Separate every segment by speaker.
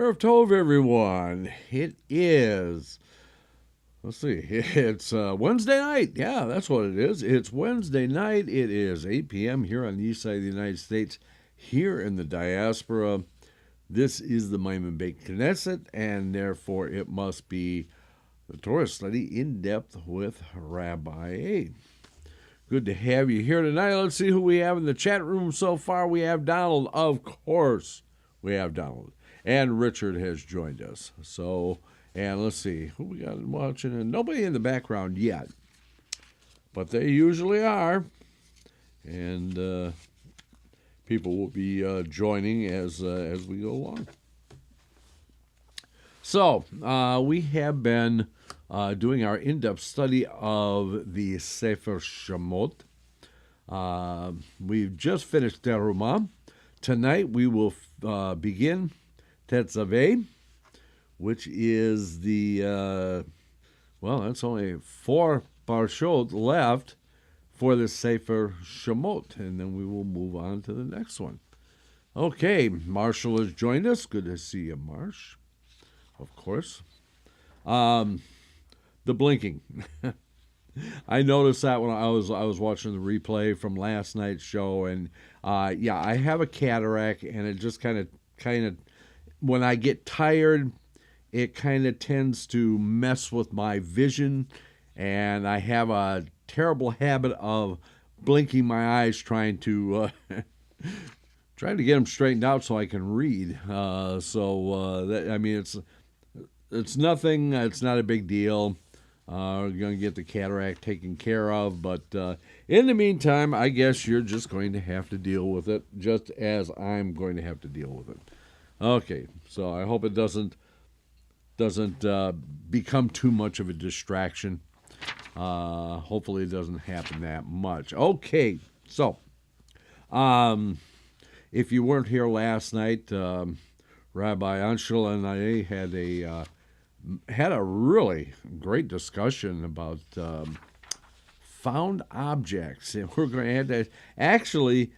Speaker 1: Erev Tov, everyone. It is, let's see, it's Wednesday night. Yeah, that's what it is. It's Wednesday night. It is 8 p.m. here on the east side of the United States, here in the diaspora. This is the Maimon Beit Knesset, and therefore it must be the Torah study in depth with Rabbi Aryel. Good to have you here tonight. Let's see who we have in the chat room so far. We have Donald, of course. We have Donald. And Richard has joined us. So, and let's see, who we got watching? And nobody in the background yet. But they usually are. And people will be joining as we go along. So, we have been doing our in-depth study of the Sefer Shemot. We've just finished Terumah. Tonight we will begin Tetzaveh, which is the, that's only 4 parshot left for the Sefer Shemot, and then we will move on to the next one. Okay, Marshall has joined us. Good to see you, Marsh, of course. The blinking. I noticed that when I was watching the replay from last night's show, and I have a cataract, and it just kind of when I get tired, it kind of tends to mess with my vision, and I have a terrible habit of blinking my eyes trying to get them straightened out so I can read. It's nothing. It's not a big deal. We're going to get the cataract taken care of, but in the meantime, I guess you're just going to have to deal with it, just as I'm going to have to deal with it. Okay, so I hope it doesn't become too much of a distraction. Hopefully it doesn't happen that much. Okay, so if you weren't here last night, Rabbi Anshel and I had a really great discussion about found objects, and we're going to have to actually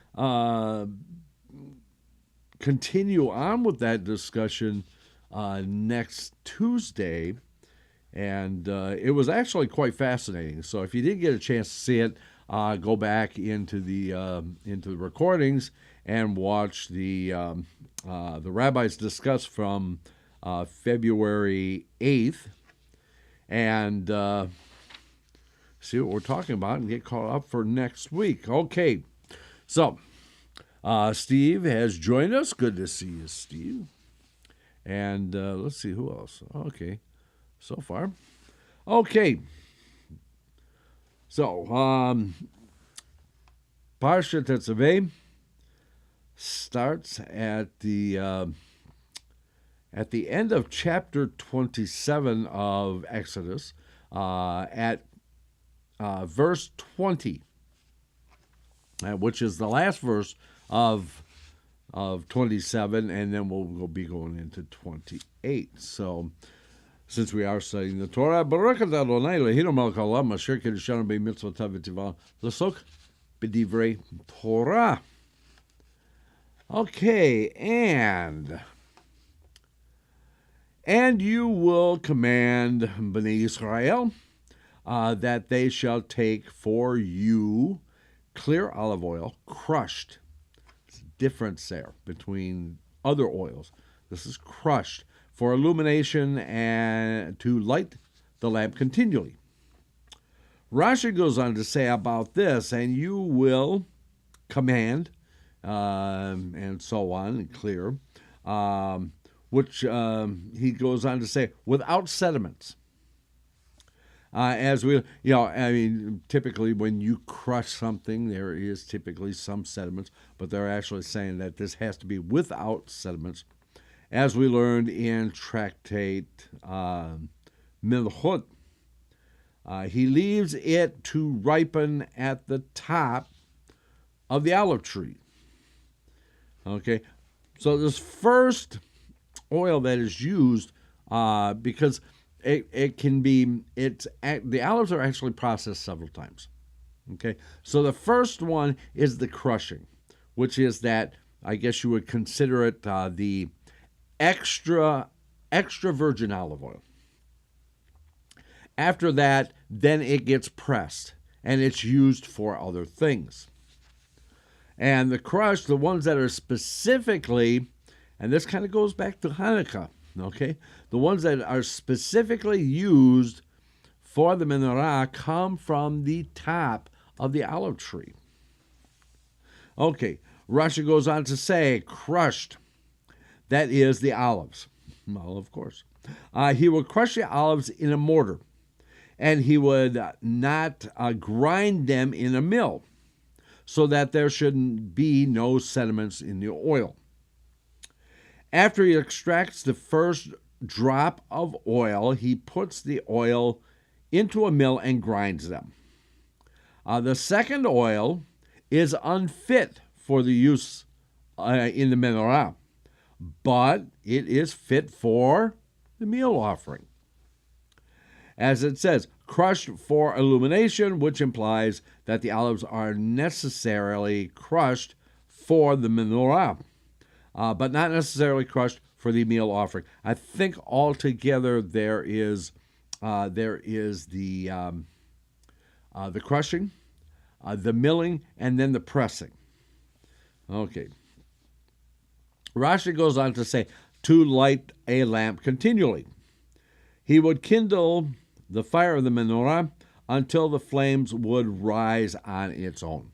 Speaker 1: continue on with that discussion next Tuesday, and it was actually quite fascinating. So if you didn't get a chance to see it, go back into the recordings and watch the rabbis discuss from February 8th, and see what we're talking about and get caught up for next week. Okay, so Steve has joined us. Good to see you, Steve. And let's see who else. Okay, so far. Okay, so Parsha Tetzaveh starts at the end of chapter 27 of Exodus, at verse 20, which is the last verse of 27, and then we'll be going into 28. So, since we are studying the Torah, Baruch Adonai Eloheinu melech haolam asher kiddushanu b'mitzvotav v'tzivah l'sok b'divrei Torah. Okay, and you will command Bnei Israel that they shall take for you clear olive oil, crushed. It's a difference there between other oils. This is crushed for illumination and to light the lamp continually. Rashi goes on to say about this, and you will command, and so on, and clear, which he goes on to say, without sediments. As we, typically when you crush something, there is typically some sediments, but they're actually saying that this has to be without sediments. As we learned in Tractate Milchot, he leaves it to ripen at the top of the olive tree. Okay, so this first oil that is used, because the olives are actually processed several times. Okay, so the first one is the crushing, which is that, I guess you would consider it the extra virgin olive oil. After that, then it gets pressed, and it's used for other things. And the crushed, the ones that are specifically, and this kind of goes back to Hanukkah, okay? The ones that are specifically used for the menorah come from the top of the olive tree. Okay, Rashi goes on to say, crushed, that is the olives. Well, of course. He would crush the olives in a mortar, and he would not grind them in a mill, so that there should be no sediments in the oil. After he extracts the first drop of oil, he puts the oil into a mill and grinds them. The second oil is unfit for the use in the menorah, but it is fit for the meal offering. As it says, crushed for illumination, which implies that the olives are necessarily crushed for the menorah, but not necessarily crushed for the meal offering. I think altogether there is the crushing, the milling, and then the pressing. Okay. Rashi goes on to say, to light a lamp continually. He would kindle the fire of the menorah until the flames would rise on its own.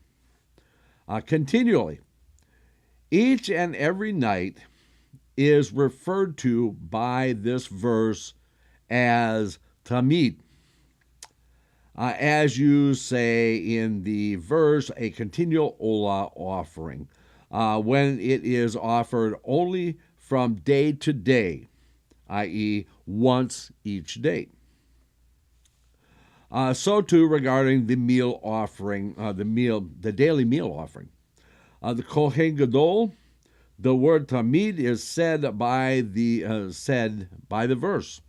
Speaker 1: Continually. Each and every night is referred to by this verse as tamid. As you say in the verse, a continual olah offering, when it is offered only from day to day, i.e., once each day. So too regarding the meal offering, the daily meal offering. The Kohen Gadol, the word tamid is said by the verse.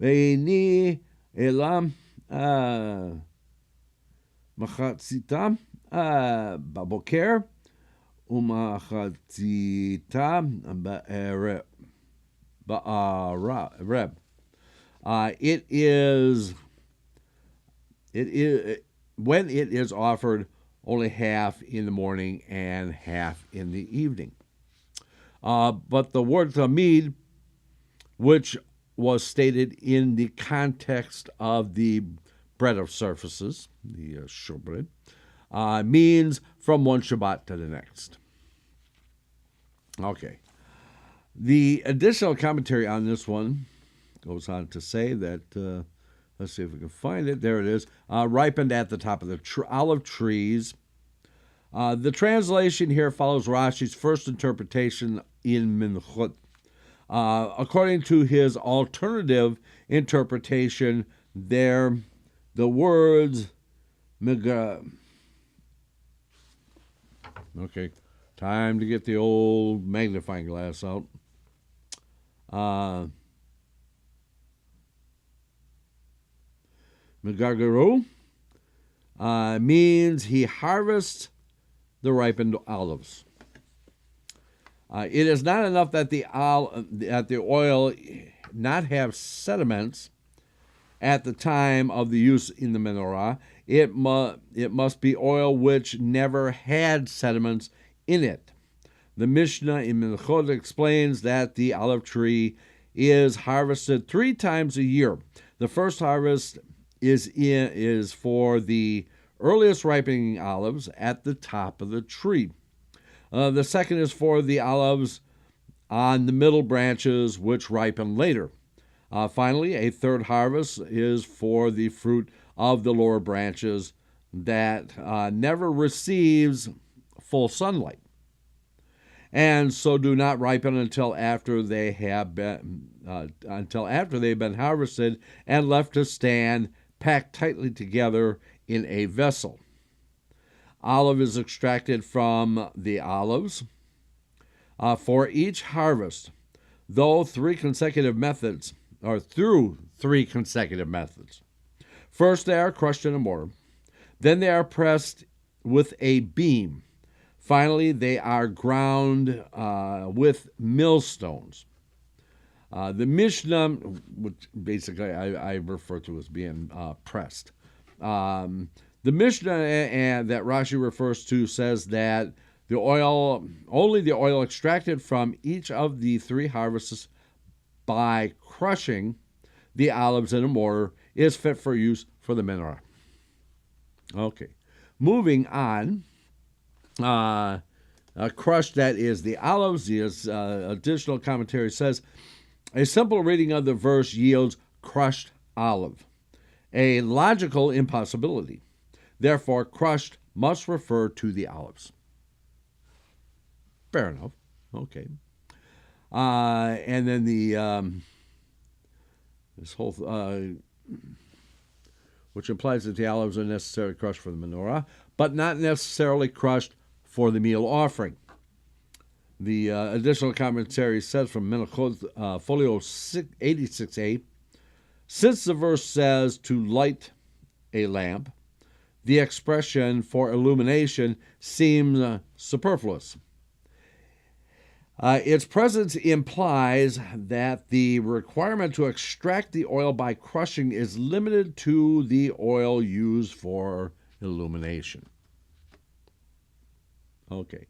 Speaker 1: Ve'ini elam machatzitam baboker umachatzitam ba'areb. It is when it is offered only half in the morning and half in the evening. But the word tamid, which was stated in the context of the bread of surfaces, the showbread, means from one Shabbat to the next. Okay. The additional commentary on this one goes on to say that, let's see if we can find it. There it is. Ripened at the top of the olive trees. The translation here follows Rashi's first interpretation in Minchot. According to his alternative interpretation, the words okay, time to get the old magnifying glass out. Megargaru means he harvests the ripened olives. It is not enough that the oil not have sediments at the time of the use in the menorah. It must be oil which never had sediments in it. The Mishnah in Minchot explains that the olive tree is harvested 3 times a year. The first harvest is for the earliest ripening olives at the top of the tree. The second is for the olives on the middle branches, which ripen later. Finally, a third harvest is for the fruit of the lower branches that never receives full sunlight, and so do not ripen until after they've been harvested and left to stand packed tightly together in a vessel. Olive is extracted from the olives for each harvest, through 3 consecutive methods. First, they are crushed in a mortar. Then they are pressed with a beam. Finally, they are ground with millstones. The Mishnah, which basically I refer to as being pressed. The Mishnah that Rashi refers to says that only the oil extracted from each of the three harvests by crushing the olives in a mortar is fit for use for the menorah. Okay, moving on. Crushed, that is the olives. The additional commentary says, a simple reading of the verse yields crushed olive, a logical impossibility. Therefore, crushed must refer to the olives. Fair enough. Okay. And then this whole, which implies that the olives are necessarily crushed for the menorah, but not necessarily crushed for the meal offering. The additional commentary says from Menachot, folio 86a, since the verse says to light a lamp, the expression for illumination seems superfluous. Its presence implies that the requirement to extract the oil by crushing is limited to the oil used for illumination. Okay.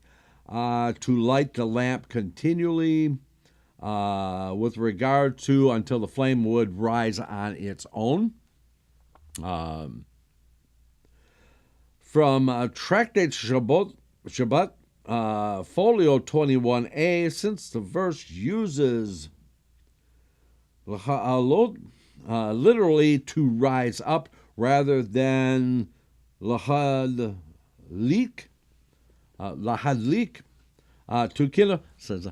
Speaker 1: To light the lamp continually with regard to until the flame would rise on its own. From Tractate Shabbat, folio 21a, since the verse uses literally to rise up rather than lahadlik, to kindle, says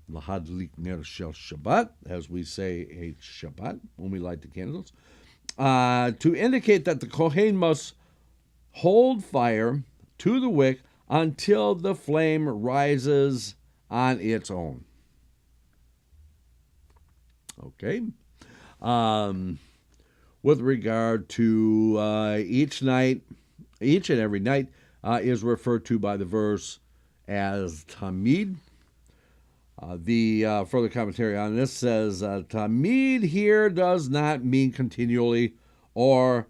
Speaker 1: lahadlik ner shel Shabbat, as we say a Shabbat when we light the candles, to indicate that the Kohen must hold fire to the wick until the flame rises on its own. Okay. With regard to each and every night is referred to by the verse as Tamid. The further commentary on this says, Tamid here does not mean continually or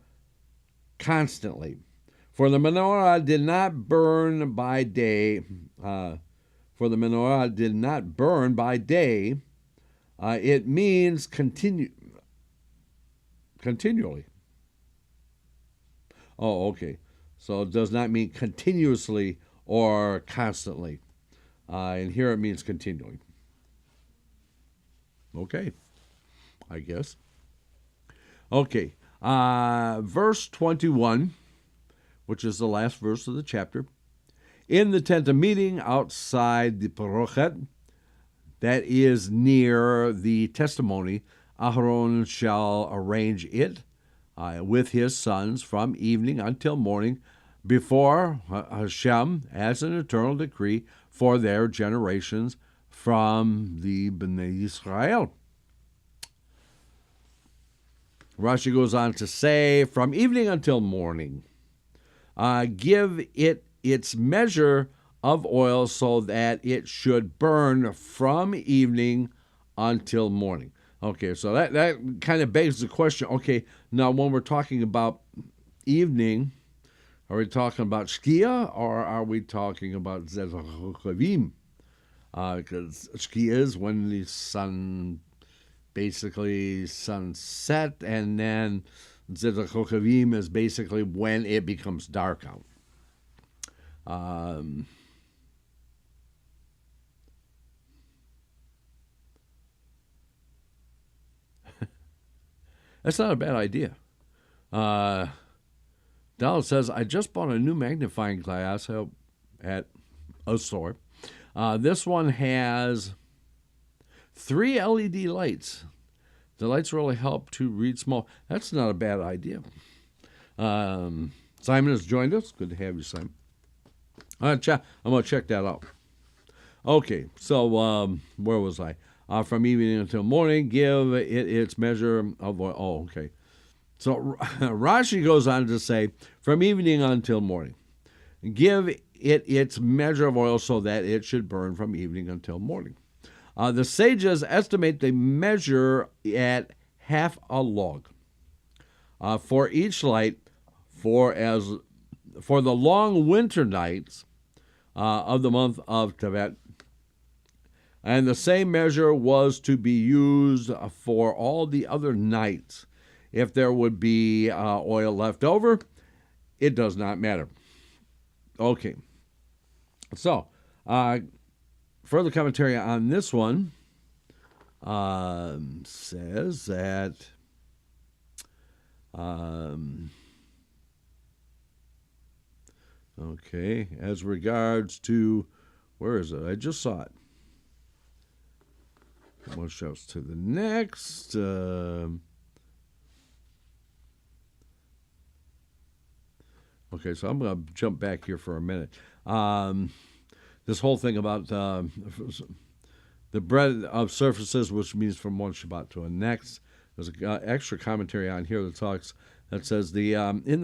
Speaker 1: constantly. For the menorah did not burn by day. It means continually. Oh, okay. So it does not mean continuously or constantly. And here it means continually. Okay, I guess. Okay, verse 21, which is the last verse of the chapter. In the tent of meeting outside the parochet, that is near the testimony, Aharon shall arrange it with his sons from evening until morning before Hashem as an eternal decree for their generations from the Bnei Israel. Rashi goes on to say, from evening until morning, give it its measure of oil so that it should burn from evening until morning. Okay, so that kind of begs the question, okay, now when we're talking about evening, are we talking about Shkia or are we talking about Zedachochavim? Because Shkia is when the sun set, and then Zedachochavim is basically when it becomes dark out. That's not a bad idea. Dallas says, I just bought a new magnifying glass at a store. This one has 3 LED lights. The lights really help to read small. That's not a bad idea. Simon has joined us. Good to have you, Simon. I'm going to check that out. Okay, so where was I? From evening until morning, give it its measure of oil. Oh, okay. So Rashi goes on to say, from evening until morning, give it its measure of oil so that it should burn from evening until morning. The sages estimate the measure at half a log for each light for the long winter nights of the month of Tevet. And the same measure was to be used for all the other nights. If there would be oil left over, it does not matter. Okay. So, further commentary on this one says that okay, as regards to, where is it? I just saw it. One shows to the next. Okay, so I'm going to jump back here for a minute. This whole thing about the bread of surfaces, which means from one Shabbat to the next. There's an extra commentary on here that says in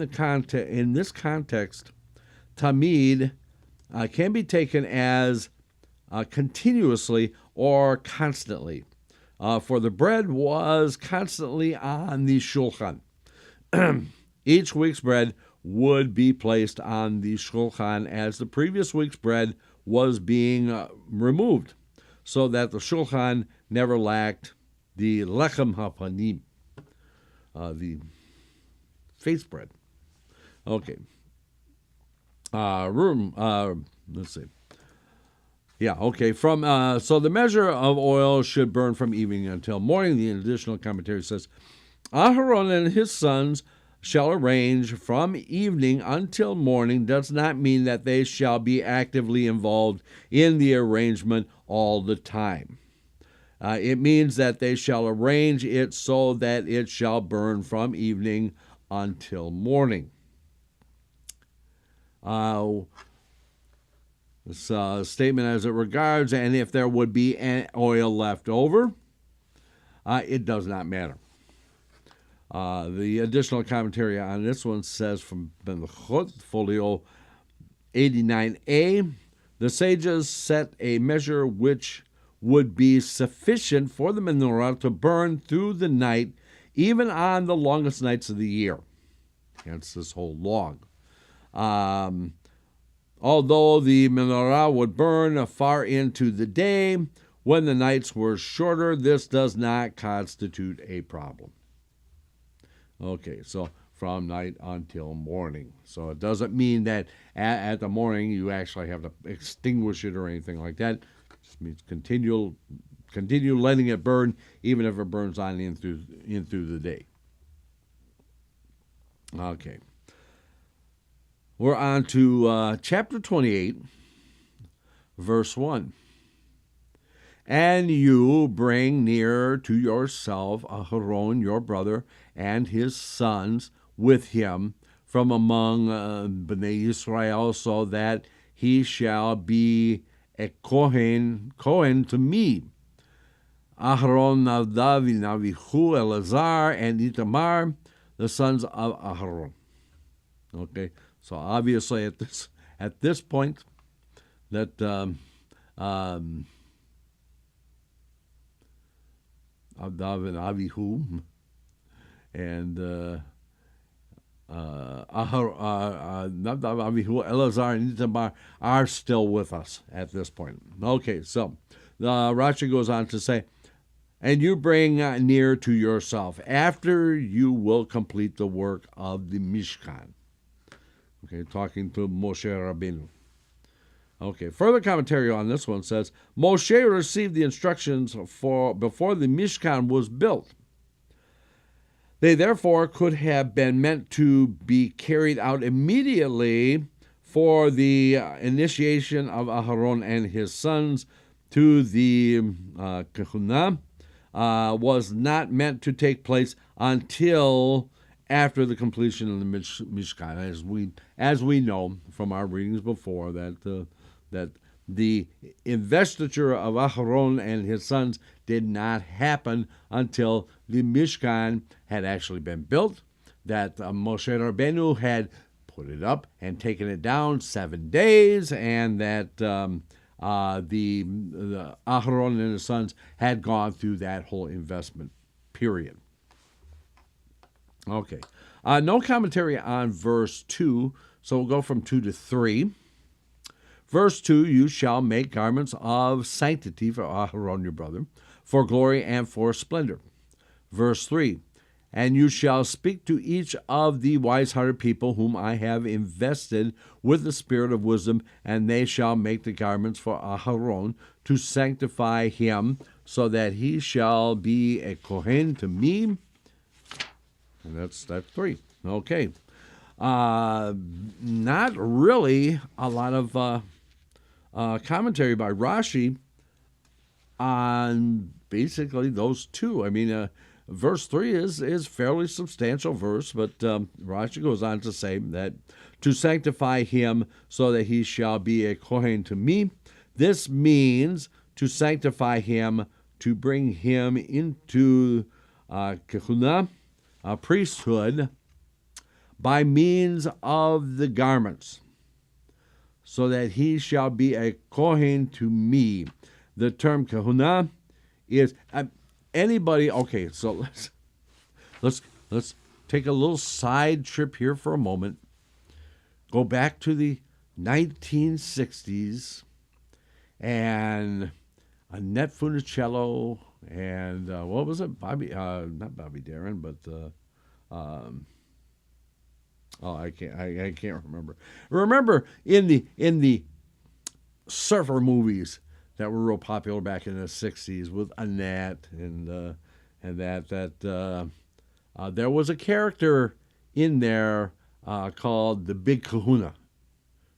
Speaker 1: this context, tamid can be taken as continuously or constantly, for the bread was constantly on the shulchan. Each week's bread would be placed on the shulchan as the previous week's bread was being removed, so that the shulchan never lacked the lechem hapanim, the face bread. Okay. Let's see. Yeah, okay. So the measure of oil should burn from evening until morning. The additional commentary says, Aharon and his sons shall arrange from evening until morning does not mean that they shall be actively involved in the arrangement all the time. It means that they shall arrange it so that it shall burn from evening until morning. This statement as it regards, and if there would be oil left over, it does not matter. The additional commentary on this one says from Benchot, folio 89a, the sages set a measure which would be sufficient for the menorah to burn through the night, even on the longest nights of the year. Hence this whole log. Although the menorah would burn far into the day, when the nights were shorter, this does not constitute a problem. Okay, so from night until morning. So it doesn't mean that at the morning you actually have to extinguish it or anything like that. It just means continue letting it burn, even if it burns on in through the day. Okay. We're on to chapter 28, verse 1. And you bring near to yourself Aharon, your brother, and his sons with him from among Bnei Israel, so that he shall be a Kohen to me. Aharon, Nadav, Avihu, Elazar, and Itamar, the sons of Aharon. Okay, so obviously at this point, that Nadav and Avihu and Nadav, Avihu, Elazar, and Itamar are still with us at this point. Okay, so Rashi goes on to say, and you bring near to yourself after you will complete the work of the Mishkan. Okay, talking to Moshe Rabbeinu. Okay, further commentary on this one says, Moshe received the instructions before the Mishkan was built. They therefore could have been meant to be carried out immediately for the initiation of Aharon and his sons to the Kahuna, was not meant to take place until after the completion of the Mishkan, as we know from our readings before, that the investiture of Aharon and his sons did not happen until the Mishkan had actually been built, that Moshe Rabbeinu had put it up and taken it down 7 days, and that the Aharon and his sons had gone through that whole investment period. Okay. No commentary on verse 2, so we'll go from 2 to 3. Verse 2, you shall make garments of sanctity for Aharon your brother, for glory and for splendor. Verse 3, and you shall speak to each of the wise-hearted people whom I have invested with the spirit of wisdom, and they shall make the garments for Aharon to sanctify him, so that he shall be a Kohen to me. And that's 3. Okay. Not really a lot of commentary by Rashi on basically those two. I mean, verse 3 is fairly substantial verse, but Rashi goes on to say that to sanctify him so that he shall be a Kohen to me. This means to sanctify him, to bring him into Kehuna, a priesthood, by means of the garments, so that he shall be a Kohen to me. The term Kehuna is anybody. Okay, so let's take a little side trip here for a moment. Go back to the 1960s, and Annette Funicello and what was it? Not Bobby Darin, but I can't remember. Remember in the surfer movies that were real popular back in the 60s with Annette and that there was a character in there called the Big Kahuna,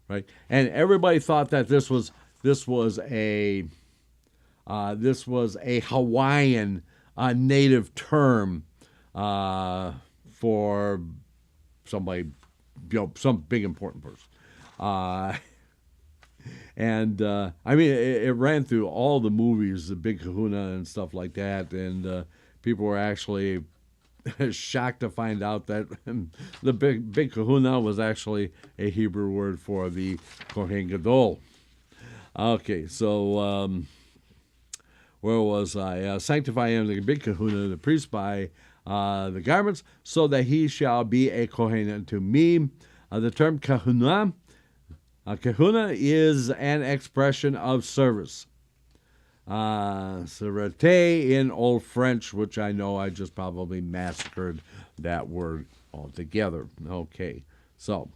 Speaker 1: right? And everybody thought that this was a Hawaiian native term for somebody, some big important person. And I mean, it ran through all the movies, the Big Kahuna and stuff like that, and people were actually shocked to find out that the Big Kahuna was actually a Hebrew word for the Kohen Gadol. Okay, so where was I? Sanctify him, the Big Kahuna, the priest, by the garments, so that he shall be a Kohen unto me. The term Kahuna, Kahuna is an expression of service. Serete in Old French, which I know I just probably massacred that word altogether. Okay, so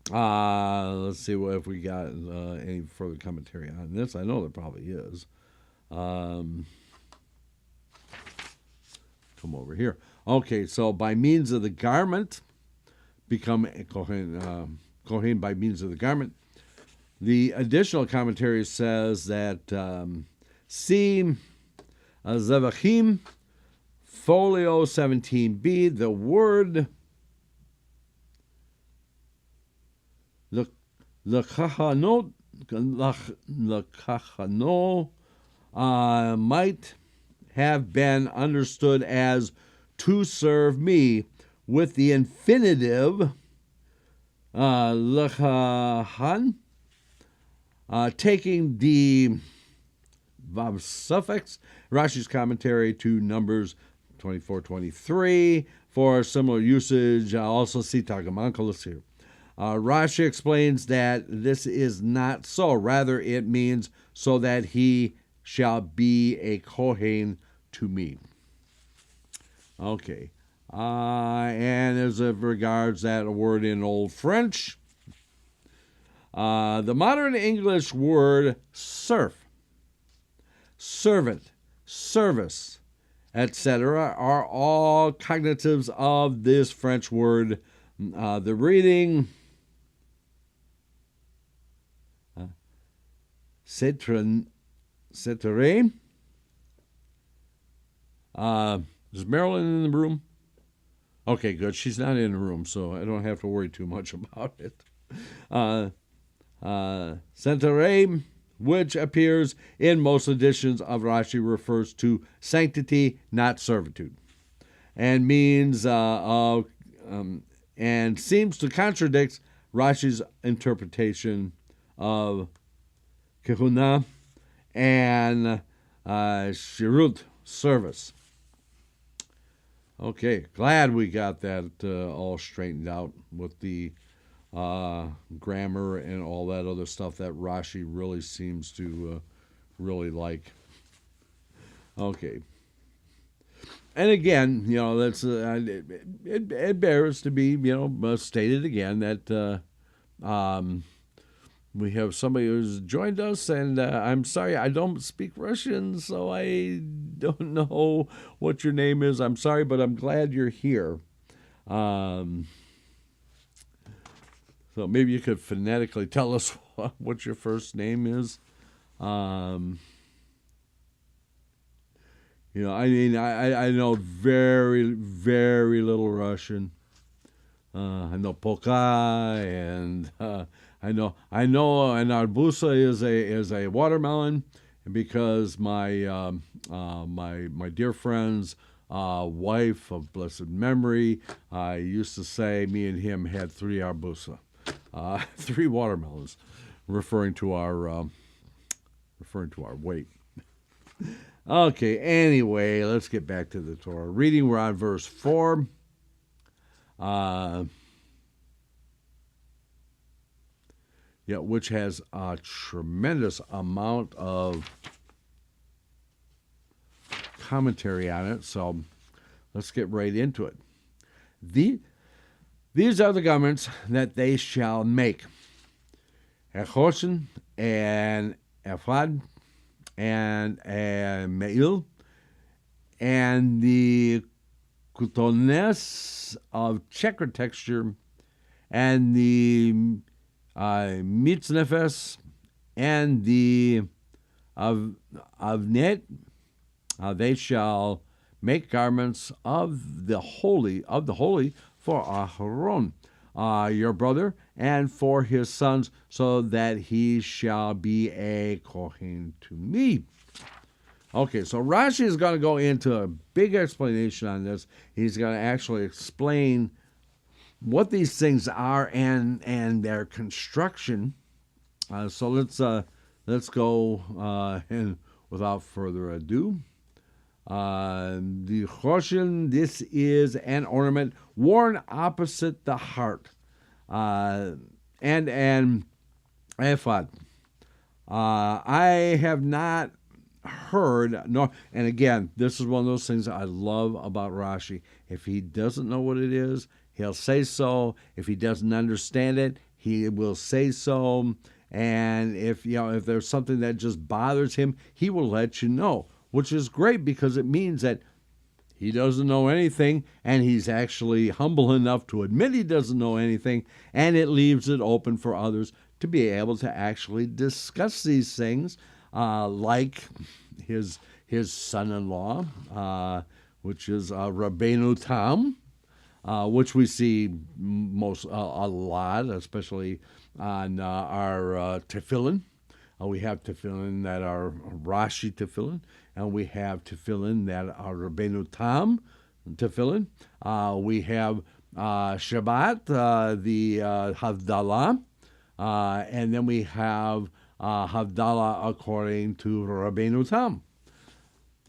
Speaker 1: let's see if we got any further commentary on this. I know there probably is. Come over here. Okay, so by means of the garment, become a Kohen, Kohen by means of the garment. The additional commentary says that see Zevachim, folio 17b, the word l'kachano might have been understood as to serve me, with the infinitive l'chahan taking the vav suffix. Rashi's commentary to Numbers 24:23 for similar usage. Also see Targum Onkelos here. Rashi explains that this is not so. Rather, it means so that he shall be a Kohen to me. Okay. And as it regards that word in Old French, the modern English word serf, servant, service, etc. are all cognitives of this French word. The reading Cetre. Is Marilyn in the room? Okay, good. She's not in the room, so I don't have to worry too much about it. Centere, which appears in most editions of Rashi, refers to sanctity, not servitude, and means and seems to contradict Rashi's interpretation of Kehuna and Shirut, service. Okay, glad we got that all straightened out with the grammar and all that other stuff that Rashi really seems to really like. Okay. And again, that's it bears to be, stated again that we have somebody who's joined us, and I'm sorry, I don't speak Russian, so I don't know what your name is. I'm sorry, but I'm glad you're here. So maybe you could phonetically tell us what your first name is. I know very, very little Russian. I know Polka, and I know an arbusa is a watermelon, because my dear friend's wife of blessed memory used to say me and him had 3 arbusa, 3 watermelons, referring to our weight. Okay, anyway, let's get back to the Torah reading. We're on verse 4. Which has a tremendous amount of commentary on it. So let's get right into it. These are the garments that they shall make: Echoshen and Ephod and a Meil, and the kutones of checker texture, and the mitznefes, and the avnet. They shall make garments of the holy for Aharon, your brother, and for his sons, so that he shall be a Kohen to me. Okay, so Rashi is going to go into a big explanation on this. He's going to actually explain what these things are and their construction. So let's go and without further ado. The choshen, this is an ornament worn opposite the heart, and an ephod. I have not heard, and again, this is one of those things I love about Rashi. If he doesn't know what it is, he'll say so. If he doesn't understand it, he will say so. And if there's something that just bothers him, he will let you know, which is great, because it means that he doesn't know anything, and he's actually humble enough to admit he doesn't know anything, and it leaves it open for others to be able to actually discuss these things, like his son-in-law, which is Rabbeinu Tam, which we see a lot, especially on our tefillin. We have tefillin that are Rashi tefillin, and we have tefillin that are Rabbeinu Tam tefillin. We have Shabbat, the Havdalah, and then we have Havdalah according to Rabbeinu Tam.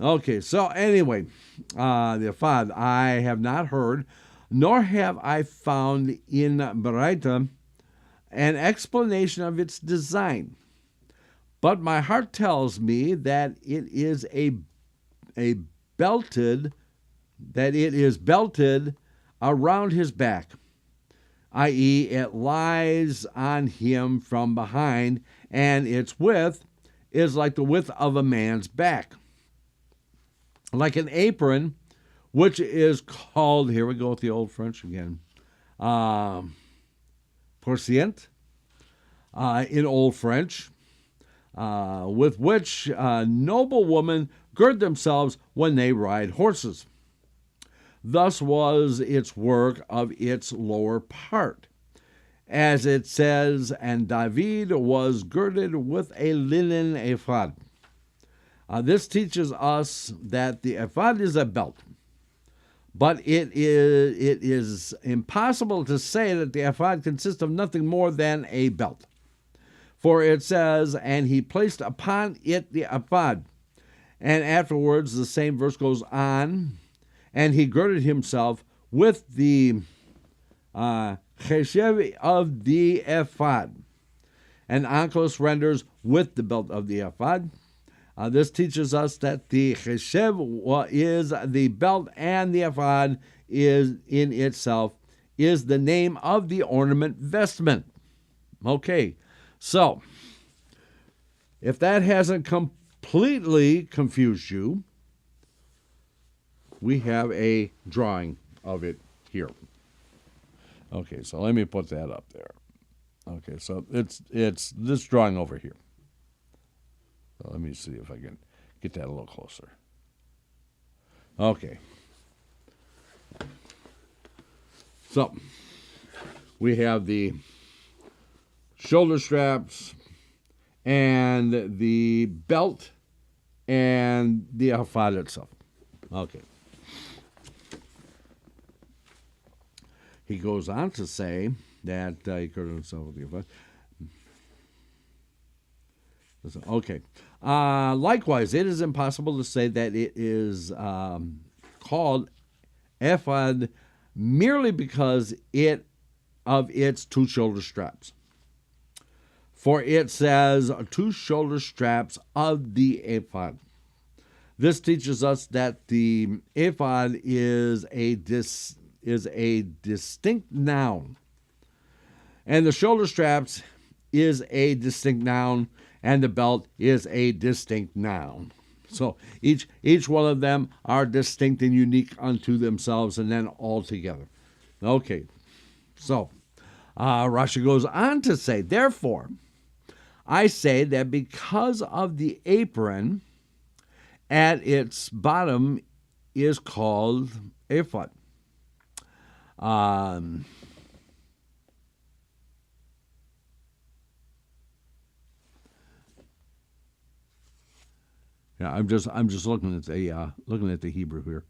Speaker 1: Okay, so anyway, the Ephod, I have not heard, nor have I found in Baraita an explanation of its design. But my heart tells me that it is belted around his back, i.e., it lies on him from behind, and its width is like the width of a man's back, like an apron, which is called, here we go with the old French again, pourcient, in Old French, with which noble women gird themselves when they ride horses. Thus was its work of its lower part. As it says, and David was girded with a linen ephod. This teaches us that the ephod is a belt, But it is impossible to say that the ephod consists of nothing more than a belt. For it says, and he placed upon it the ephod. And afterwards, the same verse goes on, and he girded himself with the cheshev of the ephod. And Onkelos renders with the belt of the ephod. This teaches us that the cheshev is the belt, and the ephod is in itself is the name of the ornament vestment. Okay, so if that hasn't completely confused you, we have a drawing of it here. Okay, so let me put that up there. Okay, so it's this drawing over here. So let me see if I can get that a little closer. Okay. So we have the shoulder straps and the belt and the ephod itself. Okay. He goes on to say that he girded himself with the ephod. Okay. Likewise, it is impossible to say that it is called ephod merely because of its two shoulder straps. For it says two shoulder straps of the ephod. This teaches us that the ephod is a distinct noun, and the shoulder straps is a distinct noun, and the belt is a distinct noun. So each one of them are distinct and unique unto themselves, and then all together. Okay, so Rashi goes on to say, therefore, I say that because of the apron at its bottom is called ephod. Yeah, I'm just looking at the Hebrew here.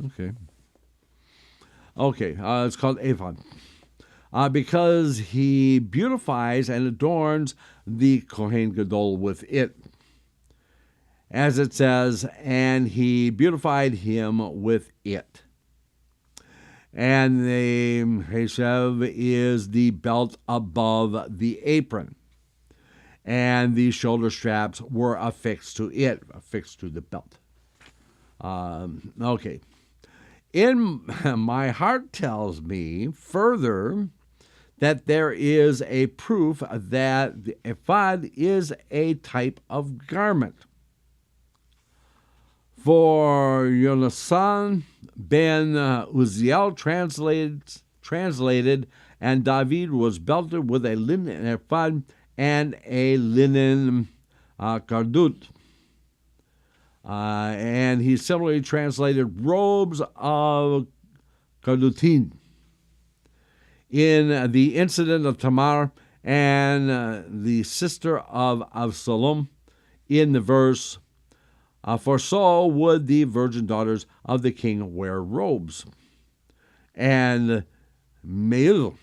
Speaker 1: Okay. It's called ephod. Because he beautifies and adorns the Kohen Gadol with it. As it says, and he beautified him with it. And the cheshev is the belt above the apron. And the shoulder straps were affixed to it, affixed to the belt. Okay. My heart tells me further that there is a proof that the ephod is a type of garment. For Yonasan ben Uziel translated, and David was belted with a linen ephod and a linen kardut. And he similarly translated robes of kardutin. In the incident of Tamar and the sister of Absalom, in the verse, for so would the virgin daughters of the king wear robes. And meil,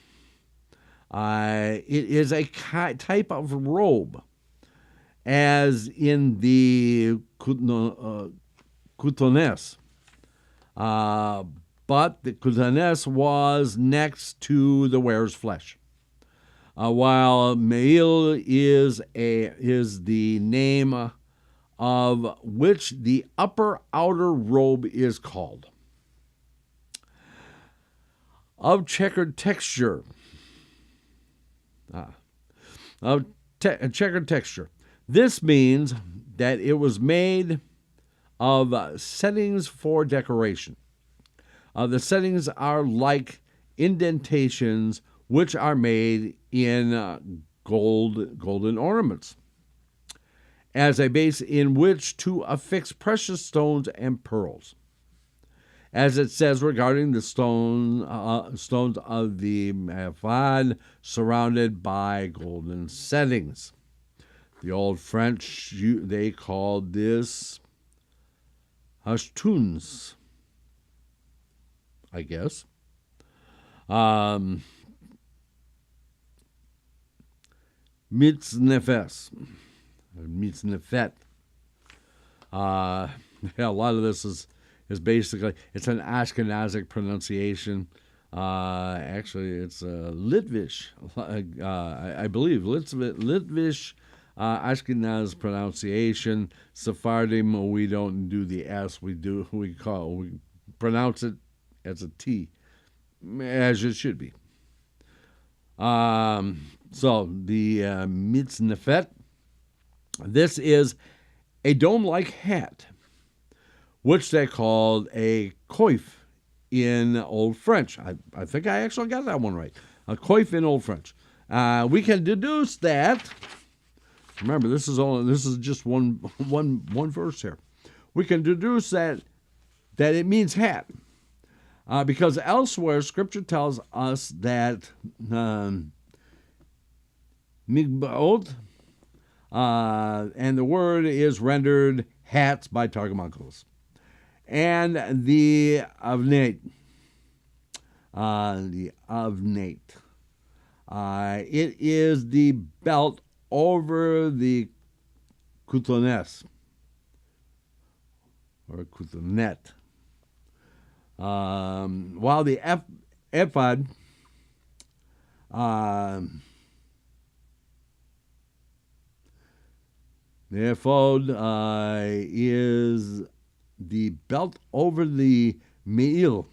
Speaker 1: it is a type of robe, as in the kutones. But the kutones was next to the wearer's flesh, while meil is the name of which the upper outer robe is called. Of checkered texture. Checkered texture. This means that it was made of settings for decoration. The settings are like indentations which are made in golden ornaments, as a base in which to affix precious stones and pearls. as it says regarding the stones of the ephod surrounded by golden settings. The old French, they called this hashtuns, I guess. Mitznefes, mitznefet. A lot of this is basically, it's an Ashkenazic pronunciation. Actually, it's Litvish, I believe, Litvish Ashkenaz pronunciation. Sephardim, we don't do the S, we pronounce it as a T, as it should be. So the mitznefet, this is a dome-like hat, which they called a coif in Old French. I think I actually got that one right. A coif in Old French. We can deduce that. Remember, this is just one verse here. We can deduce that it means hat, because elsewhere Scripture tells us that migbaot, and the word is rendered hats by Targum Onkelos. And the avnate, it is the belt over the kutones, or kutonet. While the ephod, the ephod is the belt over the meil.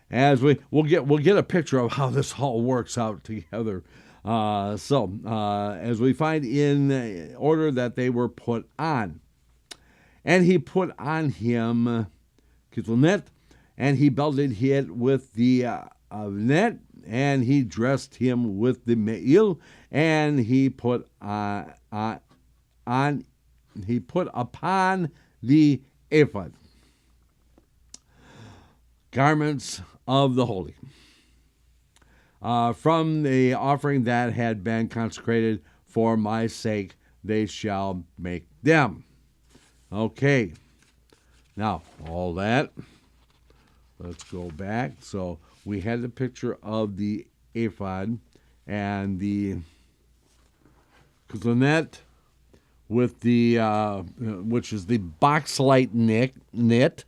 Speaker 1: As we'll get a picture of how this all works out together. As we find in order that they were put on, and he put on him kitulnet, and he belted it with the avnet, and he dressed him with the meil, and he put upon the ephod garments of the holy, from the offering that had been consecrated for my sake, they shall make them. Okay, now all that, let's go back. So we had the picture of the ephod and the kutonet with the which is the box-like knit.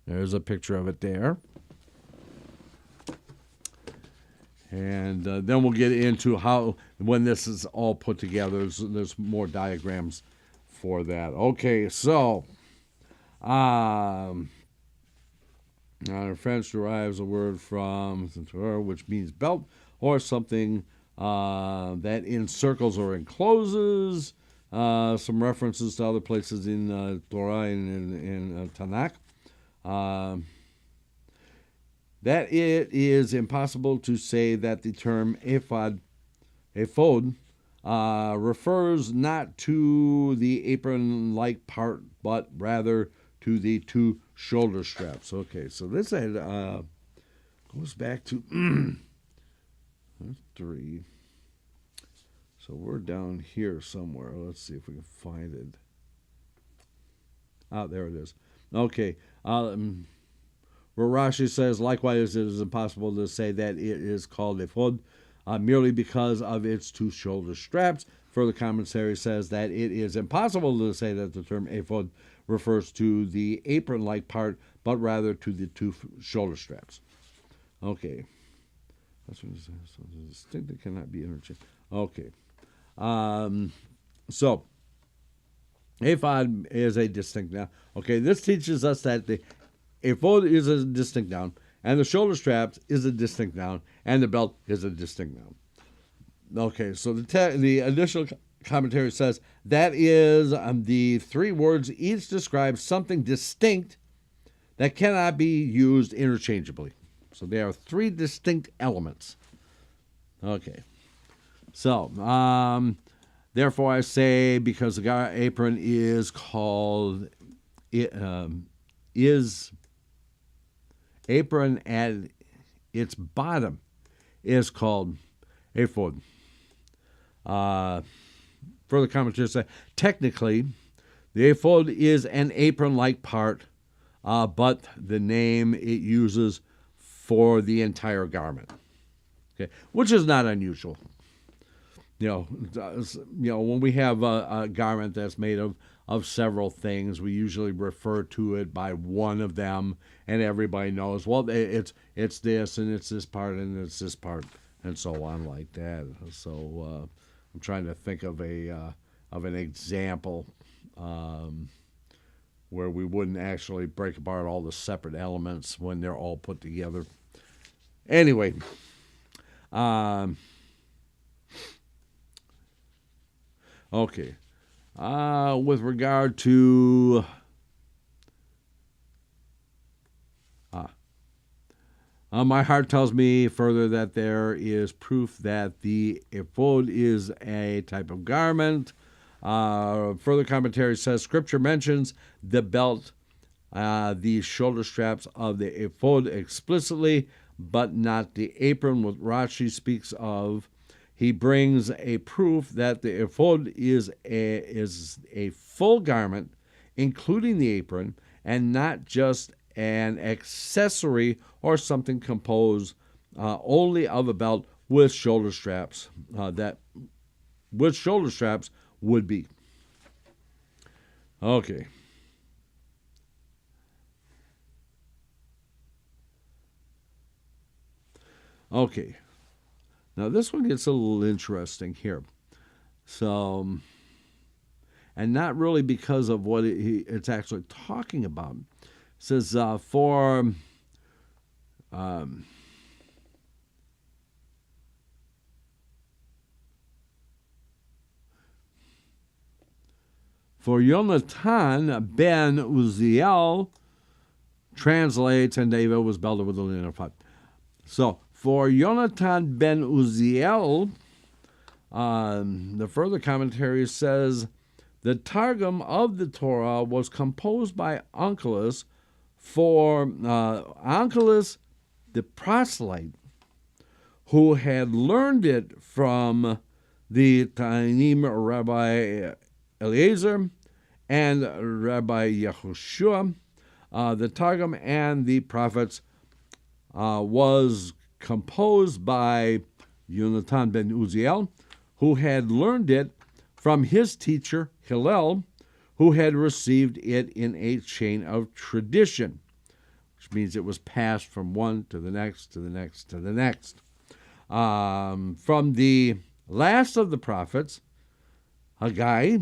Speaker 1: There's a picture of it there. And then we'll get into how, when this is all put together, there's more diagrams for that. Okay, so French derives a word from Torah, which means belt, or something that encircles or encloses. Some references to other places in Torah and in Tanakh. That it is impossible to say that the term ephod refers not to the apron-like part, but rather to the two shoulder straps. Okay, so this goes back to 3. So we're down here somewhere. Let's see if we can find it. There it is. Okay. Where Rashi says, likewise, it is impossible to say that it is called ephod merely because of its two shoulder straps. Further commentary says that it is impossible to say that the term ephod refers to the apron-like part, but rather to the two shoulder straps. Okay. That's what it says. So the distinct cannot be interchanged. Okay. So, ephod is a distinct noun. Okay, this teaches us that the ephod is a distinct noun, and the shoulder straps is a distinct noun, and the belt is a distinct noun. Okay, so the additional commentary says that is the three words each describe something distinct that cannot be used interchangeably. So there are three distinct elements. Okay, so therefore I say, because the apron is called is apron at its bottom is called ephod. Further commentators say, technically, the ephod is an apron-like part, but the name it uses for the entire garment, okay, which is not unusual. When we have a garment that's made of several things, we usually refer to it by one of them, and everybody knows, well, it's this, and it's this part, and it's this part, and so on like that. So I'm trying to think of an example where we wouldn't actually break apart all the separate elements when they're all put together. Anyway, okay. With regard to my heart tells me further that there is proof that the ephod is a type of garment. Further commentary says Scripture mentions the belt, the shoulder straps of the ephod explicitly, but not the apron, what Rashi speaks of. He brings a proof that the ephod is a full garment, including the apron, and not just an accessory or something composed only of a belt with shoulder straps. That with shoulder straps would be. Okay. Okay. Now this one gets a little interesting here. So, and not really because of what it's actually talking about. It says for Yonatan ben Uziel translates, and David was belted with a linen ephod. So, for Yonatan ben Uziel, the further commentary says, the Targum of the Torah was composed by Onkelos for Onkelos the proselyte, who had learned it from the Tanaim Rabbi Eliezer and Rabbi Yehoshua. The Targum and the prophets was composed by Yonatan ben Uziel, who had learned it from his teacher Hillel, who had received it in a chain of tradition, which means it was passed from one to the next, to the next, to the next. From the last of the prophets, Haggai,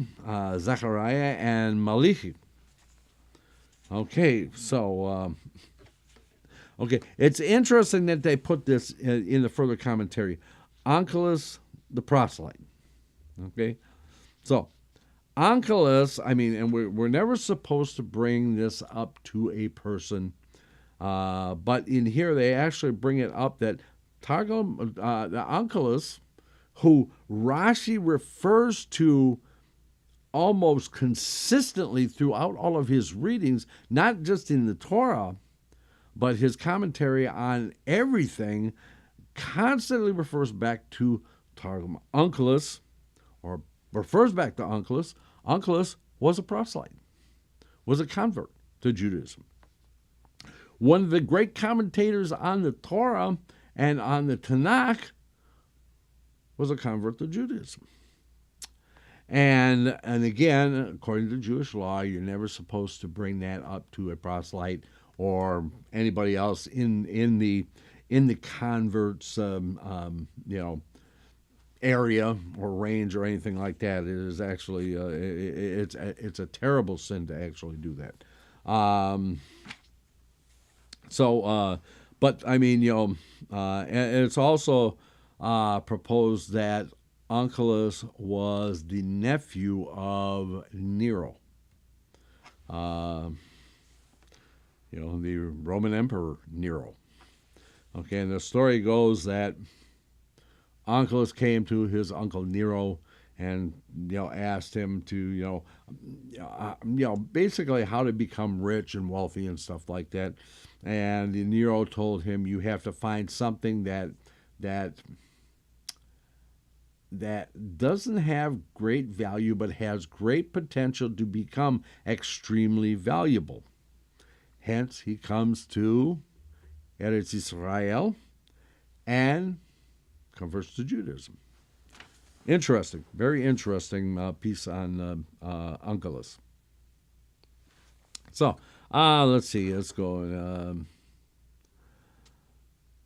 Speaker 1: Zechariah, and Malachi. Okay, so it's interesting that they put this in the further commentary. Onkelos the proselyte. Okay, so Onkelos, and we're never supposed to bring this up to a person, but in here they actually bring it up that Targum, the Onkelos, who Rashi refers to almost consistently throughout all of his readings, not just in the Torah, but his commentary on everything, constantly refers back to Targum. Onkelos, or refers back to Onkelos. Onkelos was a proselyte, was a convert to Judaism. One of the great commentators on the Torah and on the Tanakh was a convert to Judaism. And again, according to Jewish law, you're never supposed to bring that up to a proselyte or anybody else in the converts area or range or anything like that. It is actually it's a terrible sin to actually do that. But it's also proposed that Onkelos was the nephew of Nero, the Roman Emperor Nero. Okay, and the story goes that Onkelos came to his uncle Nero and asked him to basically how to become rich and wealthy and stuff like that. And Nero told him, you have to find something that doesn't have great value but has great potential to become extremely valuable. Hence, he comes to Eretz Israel and converts to Judaism. Interesting, very interesting piece on Onkelos. So, let's see, let's go.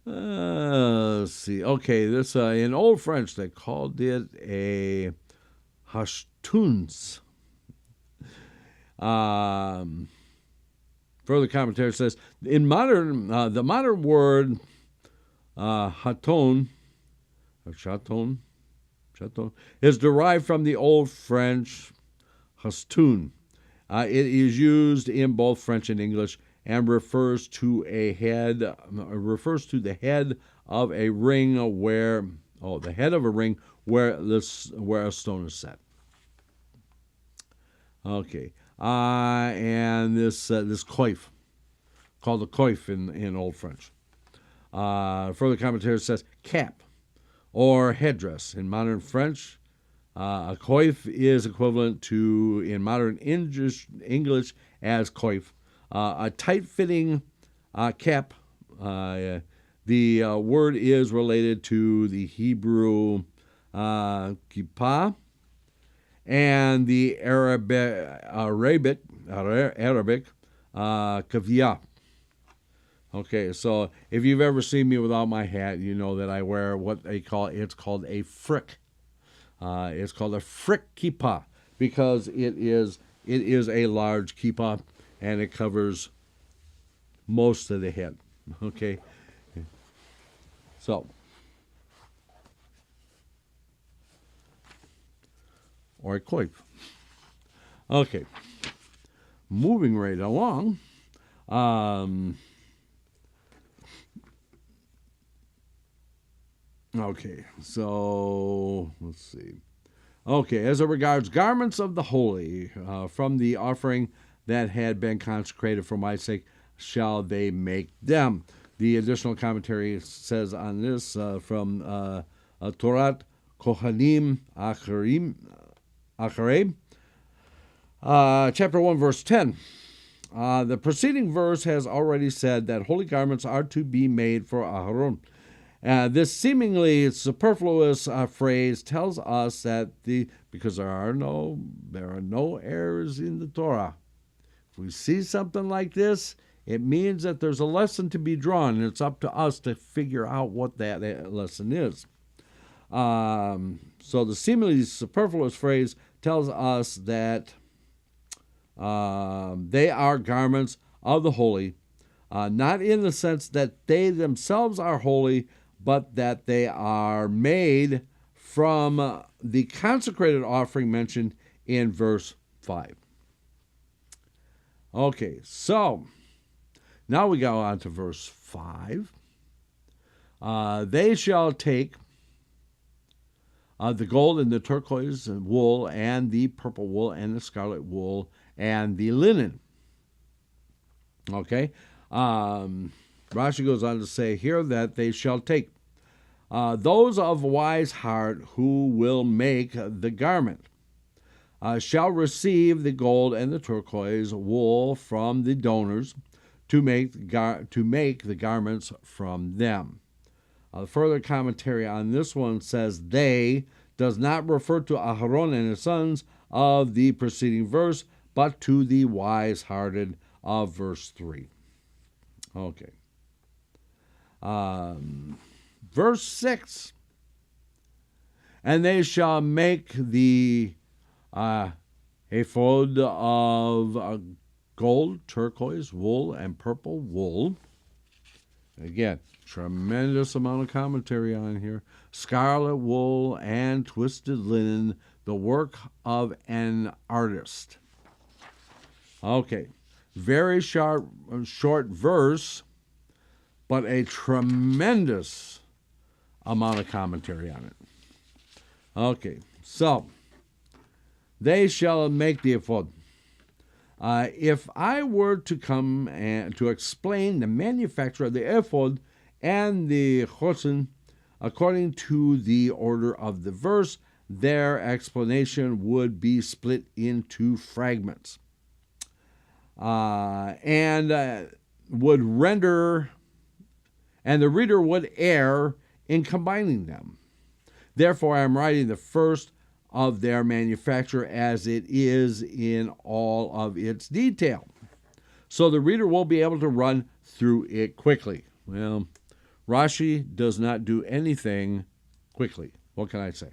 Speaker 1: Let's see. Okay, this in Old French they called it a hashtuns. Further commentary says in modern the modern word chaton is derived from the Old French hastun. It is used in both French and English and refers to the head of a ring where a stone is set. Okay, and this coif, called a coif in Old French. Further commentary says cap or headdress in modern French. A coif is equivalent to in modern English as coif. A tight-fitting cap. The word is related to the Hebrew kippah and the Arabic kaviyah. Okay, so if you've ever seen me without my hat, you know that I wear what it's called a frick. It's called a frick kippah because it is a large kippah and it covers most of the head. Okay, so or a coif. Okay, moving right along. Okay, so let's see. Okay, as it regards garments of the holy, from the offering that had been consecrated for my sake, shall they make them. The additional commentary says on this from Torah, Kohanim Acharei, chapter 1, verse 10. The preceding verse has already said that holy garments are to be made for Aharon. This seemingly superfluous phrase tells us that because there are no errors in the Torah. If we see something like this, it means that there's a lesson to be drawn, and it's up to us to figure out what that lesson is. So the seemingly superfluous phrase tells us that they are garments of the holy, not in the sense that they themselves are holy, but that they are made from the consecrated offering mentioned in verse 5. Okay, so now we go on to verse 5. They shall take the gold and the turquoise wool and the purple wool and the scarlet wool and the linen. Okay, Rashi goes on to say here that they shall take those of wise heart who will make the garment. Shall receive the gold and the turquoise wool from the donors to make the garments from them. Further commentary on this one says they does not refer to Aharon and his sons of the preceding verse, but to the wise-hearted of verse 3. Okay. Verse 6. And they shall make the ephod of gold, turquoise, wool, and purple wool. Again, tremendous amount of commentary on here. Scarlet wool and twisted linen, the work of an artist. Okay, very short verse, but a tremendous amount of commentary on it. Okay, so they shall make the ephod. If I were to come and to explain the manufacture of the ephod and the chosin according to the order of the verse, their explanation would be split into fragments, and would render, and the reader would err in combining them. Therefore, I am writing the first of their manufacture as it is in all of its detail, so the reader will be able to run through it quickly. Well, Rashi does not do anything quickly. What can I say?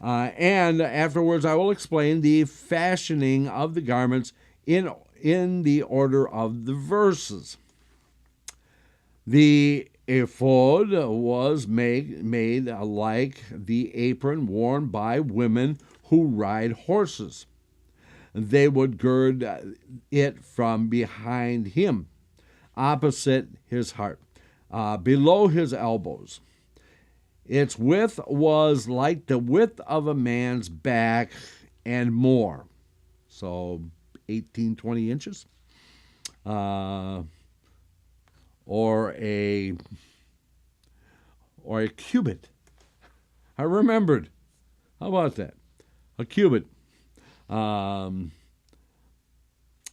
Speaker 1: And afterwards, I will explain the fashioning of the garments in the order of the verses. The ephod was made like the apron worn by women who ride horses. They would gird it from behind him, opposite his heart, below his elbows. Its width was like the width of a man's back and more, so 18, 20 inches. Or a cubit. I remembered. How about that? A cubit. And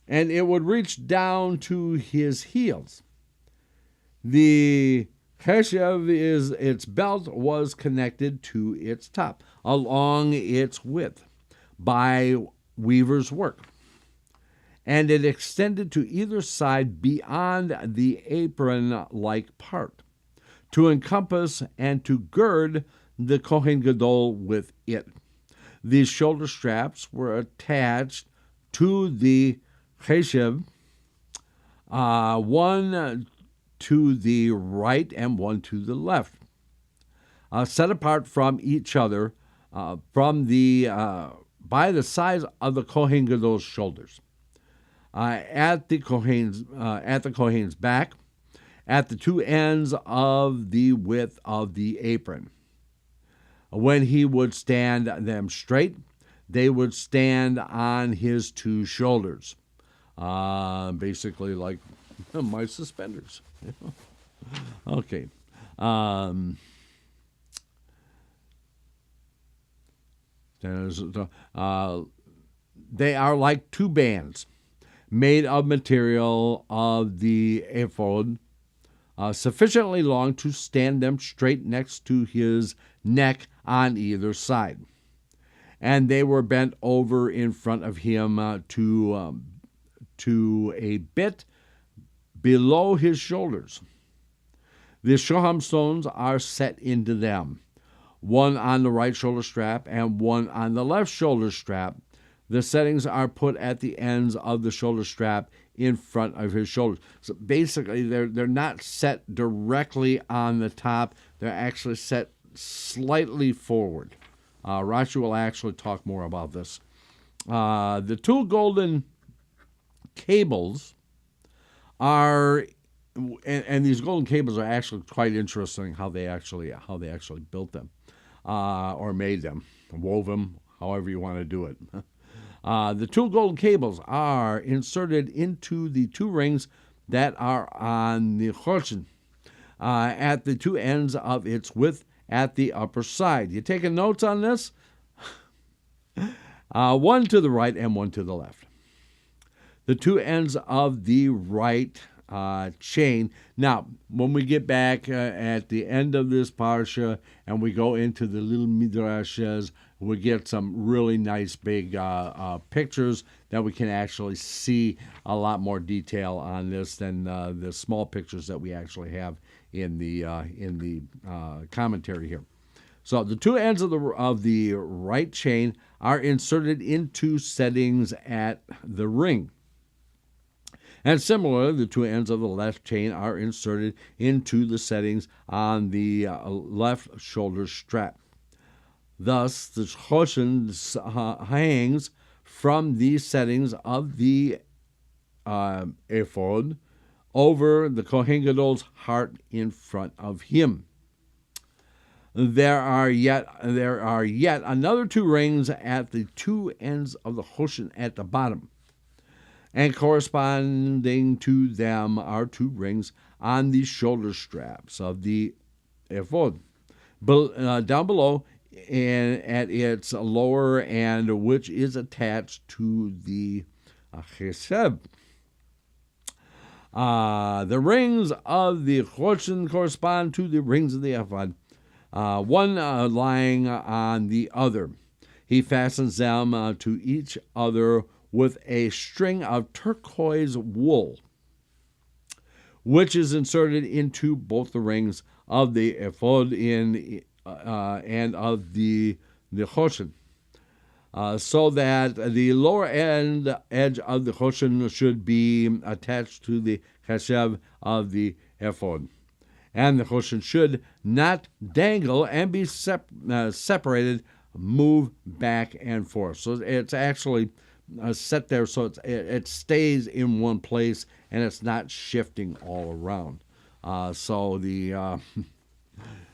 Speaker 1: it would reach down to his heels. The cheshev its belt was connected to its top along its width by weaver's work, and it extended to either side beyond the apron-like part, to encompass and to gird the Kohen Gadol with it. These shoulder straps were attached to the cheshev, one to the right and one to the left, set apart from each other by the size of the Kohen Gadol's shoulders. At the Kohen's back, at the two ends of the width of the apron. When he would stand them straight, they would stand on his two shoulders, basically like my suspenders. Okay. They are like two bands made of material of the ephod, sufficiently long to stand them straight next to his neck on either side. And they were bent over in front of him to a bit below his shoulders. The shoham stones are set into them, one on the right shoulder strap and one on the left shoulder strap. The settings are put at the ends of the shoulder strap in front of his shoulders. So basically, they're not set directly on the top. They're actually set slightly forward. Rashi will actually talk more about this. The two golden cables are, and these golden cables are actually quite interesting. How they actually built them, or made them, wove them, however you want to do it. The two golden cables are inserted into the two rings that are on the chosin, at the two ends of its width at the upper side. You taking notes on this? One to the right and one to the left. The two ends of the right chain. Now, when we get back at the end of this parsha and we go into the little midrashes, we get some really nice big pictures that we can actually see a lot more detail on this than the small pictures that we actually have in the commentary here. So the two ends of the right chain are inserted into settings at the ring. And similarly, the two ends of the left chain are inserted into the settings on the left shoulder strap. Thus, the chosin hangs from the settings of the ephod over the Kohen Gadol's heart in front of him. there are yet another 2 rings at the 2 ends of the Choshen at the bottom, and corresponding to them are 2 rings on the shoulder straps of the ephod, down below and at its lower end, which is attached to the chesed. The rings of the Choshen correspond to the rings of the ephod, one lying on the other. He fastens them to each other with a string of turquoise wool, which is inserted into both the rings of the ephod and of the Choshen, so that the lower edge of the Choshen should be attached to the chesed of the ephod, and the Choshen should not dangle and be separated, move back and forth. So it's actually set there so it stays in one place and it's not shifting all around.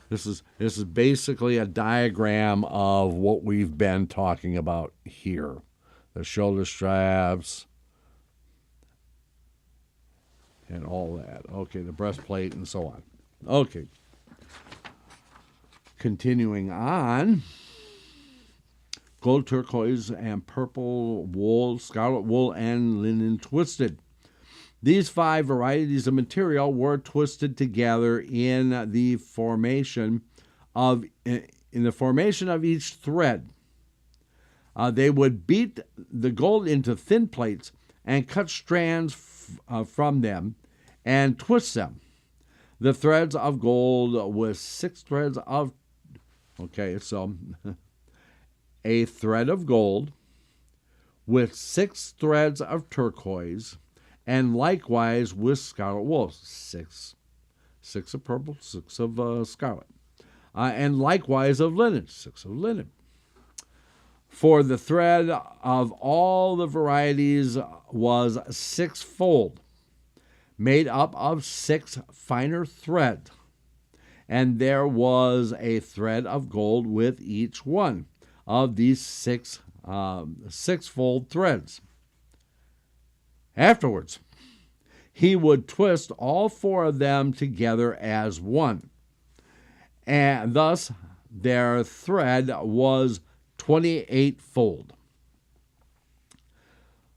Speaker 1: This is basically a diagram of what we've been talking about here. The shoulder straps and all that. Okay, the breastplate and so on. Okay. Continuing on. Gold, turquoise, and purple wool, scarlet wool, and linen twisted. These 5 varieties of material were twisted together in the formation of each thread. They would beat the gold into thin plates and cut strands from them and twist them. The threads of gold with 6 threads of a thread of gold with 6 threads of turquoise, and likewise with scarlet wool, 6 of purple, 6 of scarlet, and likewise of linen, 6 of linen. For the thread of all the varieties was 6-fold, made up of 6 finer threads, and there was a thread of gold with each one of these 6-fold threads. Afterwards, he would twist all 4 of them together as one, and thus their thread was 28-fold.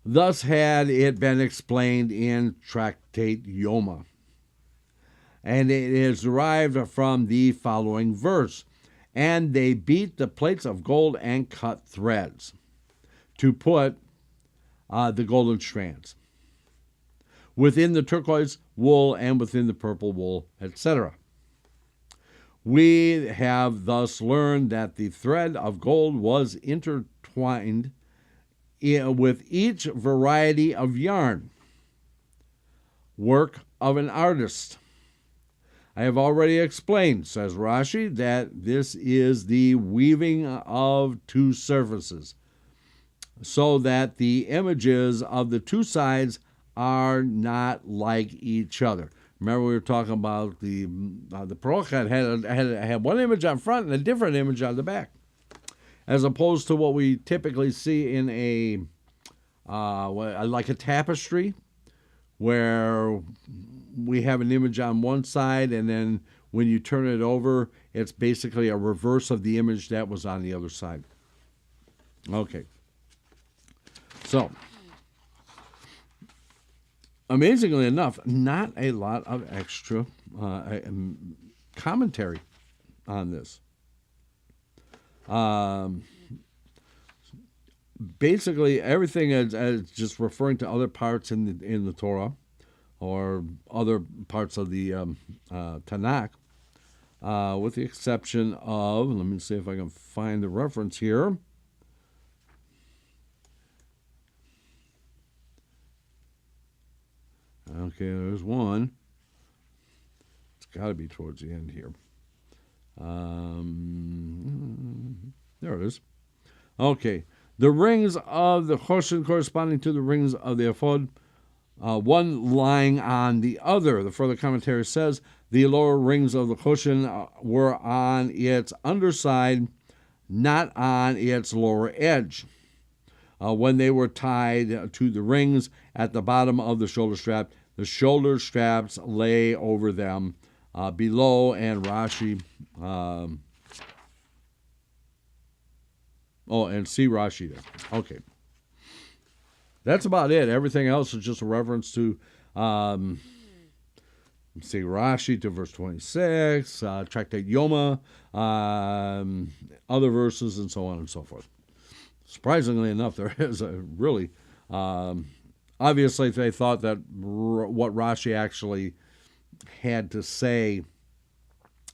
Speaker 1: Thus had it been explained in Tractate Yoma, and it is derived from the following verse. And they beat the plates of gold and cut threads to put the golden strands within the turquoise wool and within the purple wool, etc. We have thus learned that the thread of gold was intertwined with each variety of yarn, work of an artist. I have already explained, says Rashi, that this is the weaving of 2 surfaces, so that the images of the 2 sides are not like each other. Remember, we were talking about the Parochet had one image on front and a different image on the back, as opposed to what we typically see in a like a tapestry, where we have an image on one side, and then when you turn it over, it's basically a reverse of the image that was on the other side. Okay. So, amazingly enough, not a lot of extra commentary on this. Basically, everything is just referring to other parts in the Torah, or other parts of the Tanakh, with the exception of, let me see if I can find the reference here. Okay, there's one. It's got to be towards the end here. There it is. Okay, the rings of the Choshen corresponding to the rings of the ephod, one lying on the other. The further commentary says The lower rings of the cushion were on its underside, not on its lower edge. When they were tied to the rings at the bottom of the shoulder straps lay over them below, and Rashi. And see Rashi there. Okay. That's about it. Everything else is just a reference to, see Rashi to verse 26, Tractate Yoma, other verses, and so on and so forth. Surprisingly enough, there is a really, obviously they thought that what Rashi actually had to say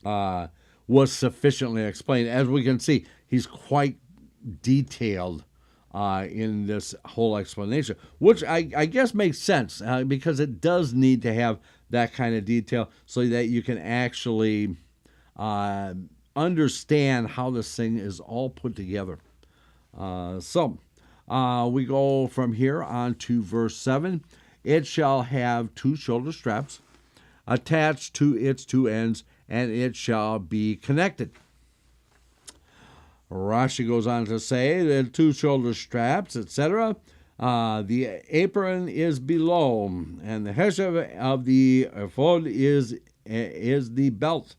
Speaker 1: was sufficiently explained. As we can see, he's quite detailed in this whole explanation, which I guess makes sense because it does need to have that kind of detail so that you can actually understand how this thing is all put together. So we go from here on to verse 7. It shall have 2 shoulder straps attached to its 2 ends, and it shall be connected. Rashi goes on to say the 2 shoulder straps, etc. The apron is below, and the heshev of the ephod is the belt,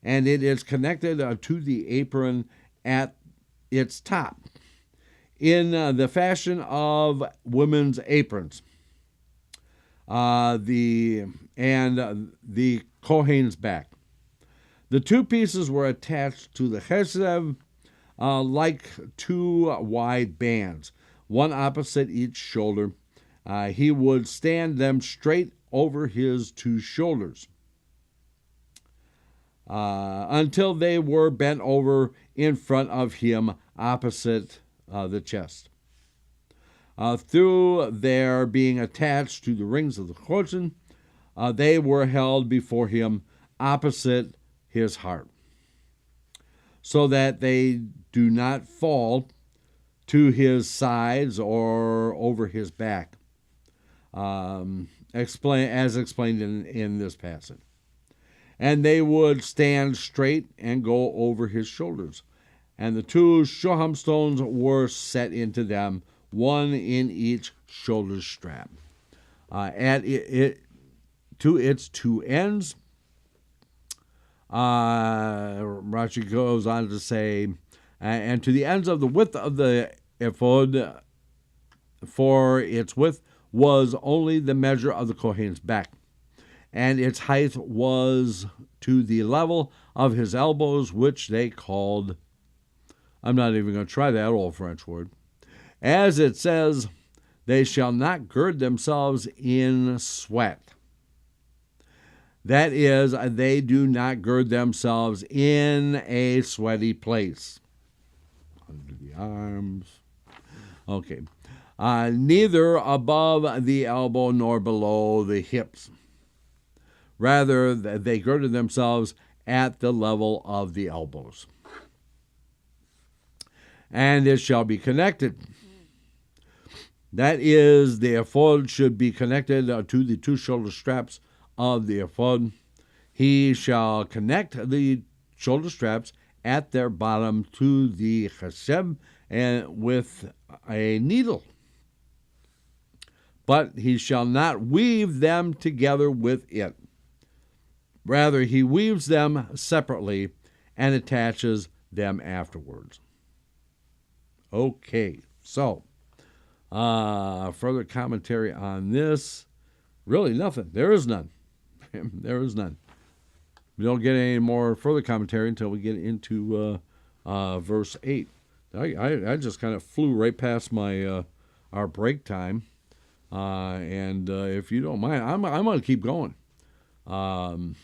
Speaker 1: and it is connected to the apron at its top, in the fashion of women's aprons. The Kohen's back. The 2 pieces were attached to the heshev like 2 wide bands, one opposite each shoulder. He would stand them straight over his 2 shoulders until they were bent over in front of him opposite the chest. Through their being attached to the rings of the cushion, they were held before him opposite his heart, so that they do not fall to his sides or over his back, as explained in this passage. And they would stand straight and go over his shoulders. And the 2 shoham stones were set into them, one in each shoulder strap. At it to its 2 ends, Rashi goes on to say, and to the ends of the width of the ephod, for its width was only the measure of the Kohen's back, and its height was to the level of his elbows, which they called, I'm not even going to try that old French word, as it says, they shall not gird themselves in sweat. That is, they do not gird themselves in a sweaty place. Under the arms. Okay. Neither above the elbow nor below the hips. Rather, they girded themselves at the level of the elbows. And it shall be connected. That is, the ephod should be connected to the 2 shoulder straps of the ephod. He shall connect the shoulder straps at their bottom to the chesed and with a needle. But he shall not weave them together with it. Rather, he weaves them separately and attaches them afterwards. Okay, so further commentary on this. Really nothing. There is none. There is none. We don't get any more further commentary until we get into verse 8. I just kind of flew right past my our break time, and if you don't mind, I'm going to keep going, because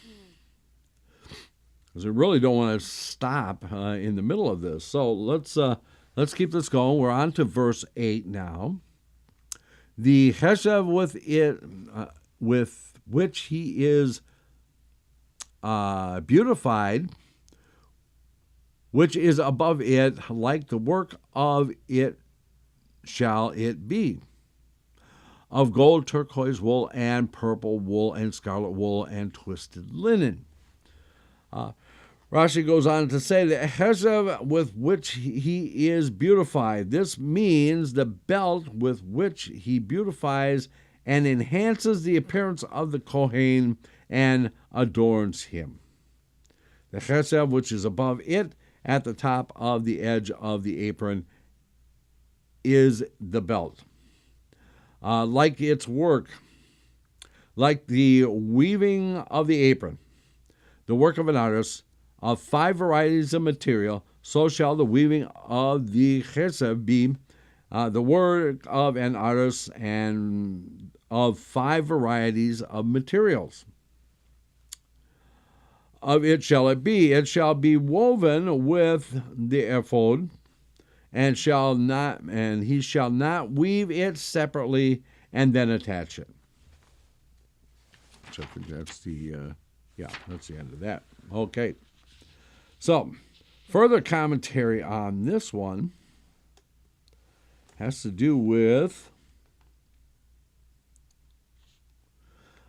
Speaker 1: I really don't want to stop in the middle of this. So let's keep this going. We're on to verse 8 now. The chesed with which he is beautified, which is above it, like the work of it shall it be. of gold, turquoise wool, and purple wool, and scarlet wool, and twisted linen. Rashi goes on to say that Chesed with which he is beautified. This means the belt with which he beautifies and enhances the appearance of the Kohen and adorns him. The Chesed which is above it at the top of the edge of the apron is the belt. Like its work, like the weaving of the apron, the work of an artist, of 5 varieties of material, so shall the weaving of the chesed be, the work of an artist, and of 5 varieties of materials. Of it shall it shall be woven with the ephod, and he shall not weave it separately and then attach it. So that's that's the end of that. Okay. So, further commentary on this one has to do with,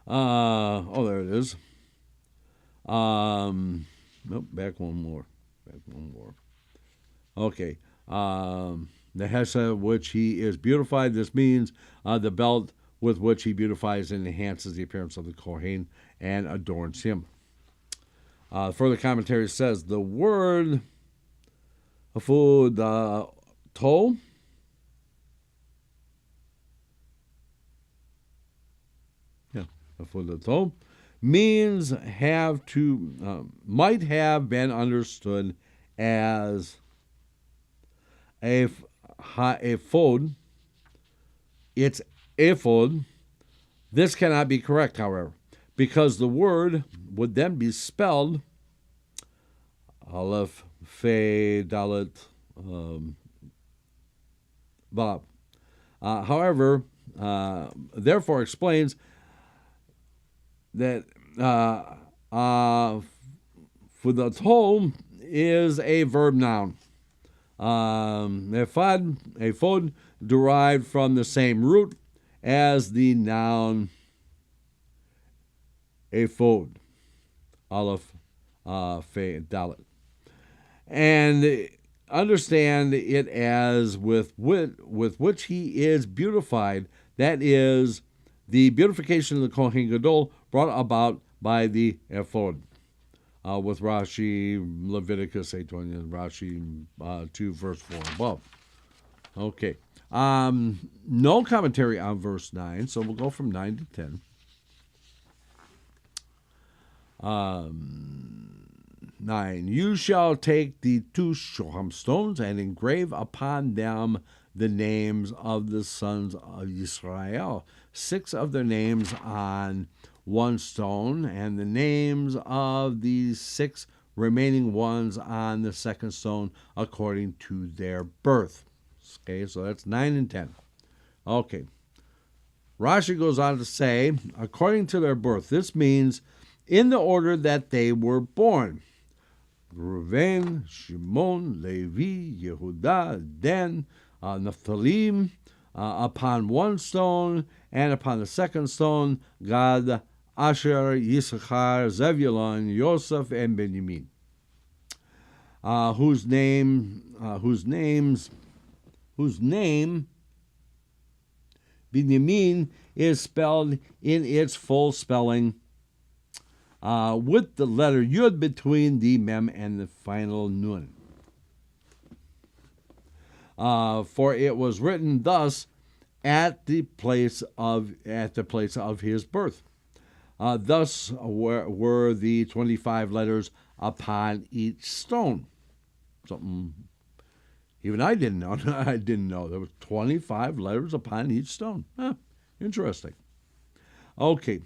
Speaker 1: there it is. Nope, back one more. Okay. The Hesed which he is beautified. This means the belt with which he beautifies and enhances the appearance of the Kohen and adorns him. Further commentary says the word afudato means might have been understood as a ephod. It's ephod. This cannot be correct, however, because the word would then be spelled Aleph, Fe, Dalet, Vav. However, therefore explains that for the tol is a verb noun. Ephod derived from the same root as the noun ephod, Aleph, Fe, Dalet, and understand it as with which he is beautified. That is the beautification of the Kohen Gadol brought about by the ephod. With Rashi, Leviticus 8:20, Rashi 2 verse 4 above. Okay. No commentary on verse 9, so we'll go from 9 to 10. 9. You shall take the 2 shoham stones and engrave upon them the names of the sons of Israel, 6 of their names on 1 stone, and the names of these 6 remaining ones on the 2nd stone according to their birth. Okay, so that's 9 and 10. Okay. Rashi goes on to say, according to their birth. This means in the order that they were born. Reuven, Shimon, Levi, Yehuda, Dan, Naphtali, upon 1 stone, and upon the 2nd stone, Gad, Asher, Yisachar, Zebulun, Yosef, and Benjamin, whose name Benjamin is spelled in its full spelling, with the letter Yud between the Mem and the final Nun. For it was written thus at the place of his birth. Thus were the 25 letters upon each stone. Something even I didn't know. I didn't know there were 25 letters upon each stone. Interesting. Okay.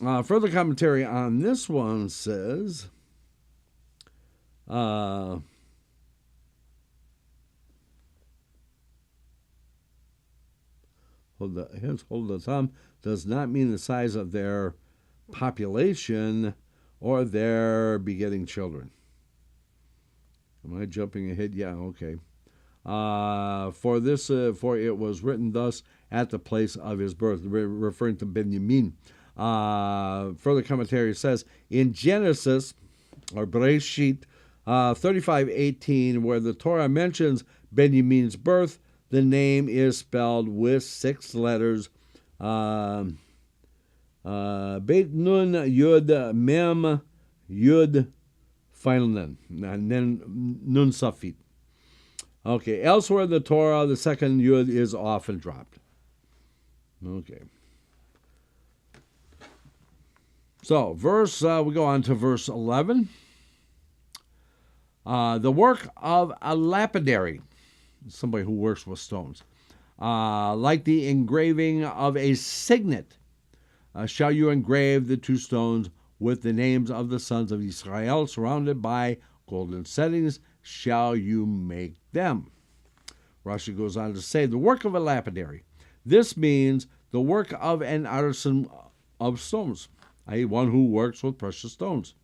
Speaker 1: Further commentary on this one says, hold the thumb does not mean the size of their population or their begetting children. Am I jumping ahead? Yeah, okay. For it was written thus at the place of his birth, referring to Benjamin. Further commentary says, in Genesis, or Bereshit 35:18, where the Torah mentions Benjamin's birth, the name is spelled with 6 letters, Beit Nun Yud Mem Yud final Nun, and then Nun Safit. Okay, elsewhere in the Torah, the second Yud is often dropped. Okay. So, we go on to verse 11. The work of a lapidary, somebody who works with stones, like the engraving of a signet, shall you engrave the 2 stones with the names of the sons of Israel, surrounded by golden settings, shall you make them. Rashi goes on to say, the work of a lapidary. This means the work of an artisan of stones, i.e., one who works with precious stones.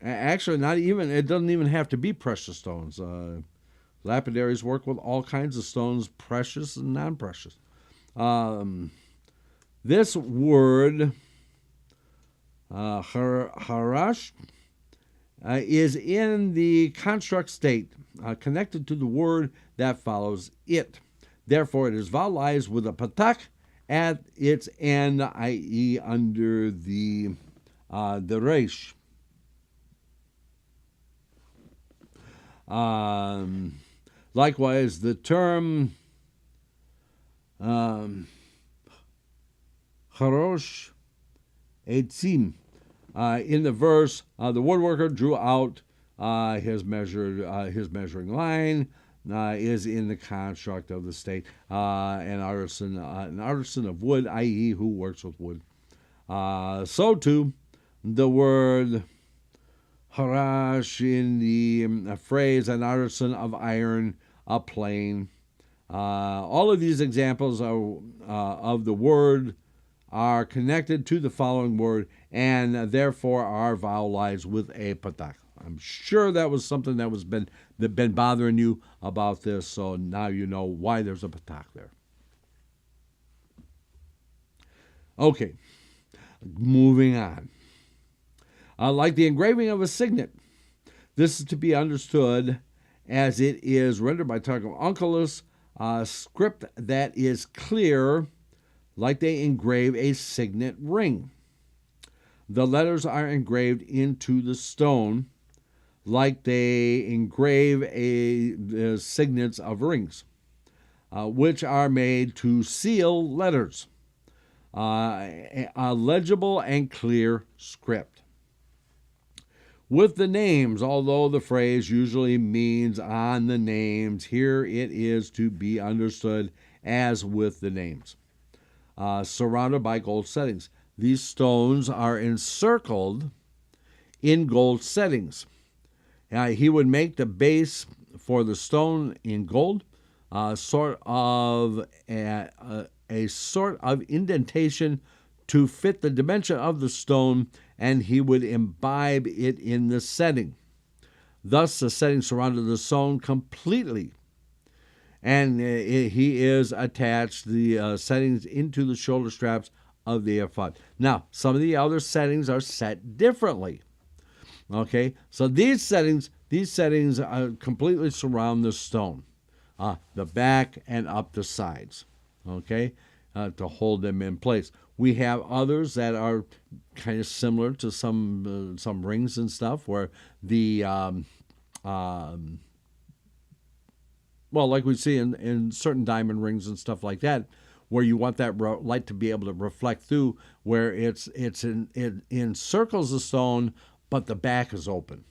Speaker 1: Actually, it doesn't even have to be precious stones. Lapidaries work with all kinds of stones, precious and non-precious. This word, harash, is in the construct state, connected to the word that follows it. Therefore, it is vowelized with a patak at its end, i.e., under the resh. Likewise, the term charosh etzim, in the verse, the woodworker drew out his measuring line, is in the construct of the state, an artisan of wood, i.e., who works with wood. So too, the word harash in the phrase an artisan of iron, a plane. All of these examples of the word are connected to the following word and therefore are vowelized with a patak. I'm sure that was something that was been bothering you about this, so now you know why there's a patak there. Okay, moving on. Like the engraving of a signet, this is to be understood as it is rendered by Targum Onkelos, script that is clear, like they engrave a signet ring. The letters are engraved into the stone, like they engrave the signets of rings, which are made to seal letters, a legible and clear script. With the names, although the phrase usually means on the names, here it is to be understood as with the names. Surrounded by gold settings. These stones are encircled in gold settings. He would make the base for the stone in gold, sort of a sort of indentation to fit the dimension of the stone, and he would imbibe it in the setting. Thus, the setting surrounded the stone completely, and he is attached the settings into the shoulder straps of the ephod. Now, some of the other settings are set differently. Okay, so these settings completely surround the stone, the back and up the sides. Okay, to hold them in place. We have others that are kind of similar to some rings and stuff, where the like we see in certain diamond rings and stuff like that, where you want that light to be able to reflect through, where it encircles the stone, but the back is open.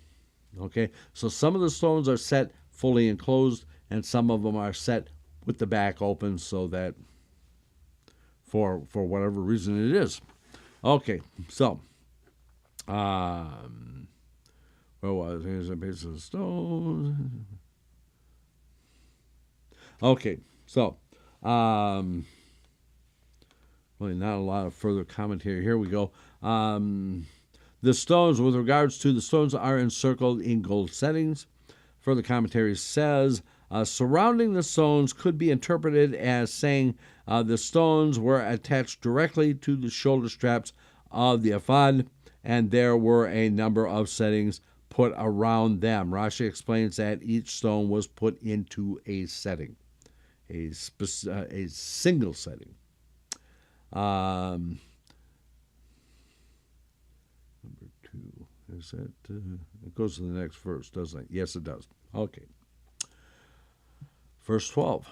Speaker 1: Okay, so some of the stones are set fully enclosed, and some of them are set with the back open, so that for whatever reason it is. Okay, so where was it? Here's a piece of stone. Okay, so really not a lot of further commentary. Here we go. The stones, with regards to the stones, are encircled in gold settings. Further commentary says Surrounding the stones could be interpreted as saying the stones were attached directly to the shoulder straps of the ephod, and there were a number of settings put around them. Rashi explains that each stone was put into a setting, a single setting. Number 2, is that, it goes to the next verse, doesn't it? Yes, it does. Okay. Verse 12.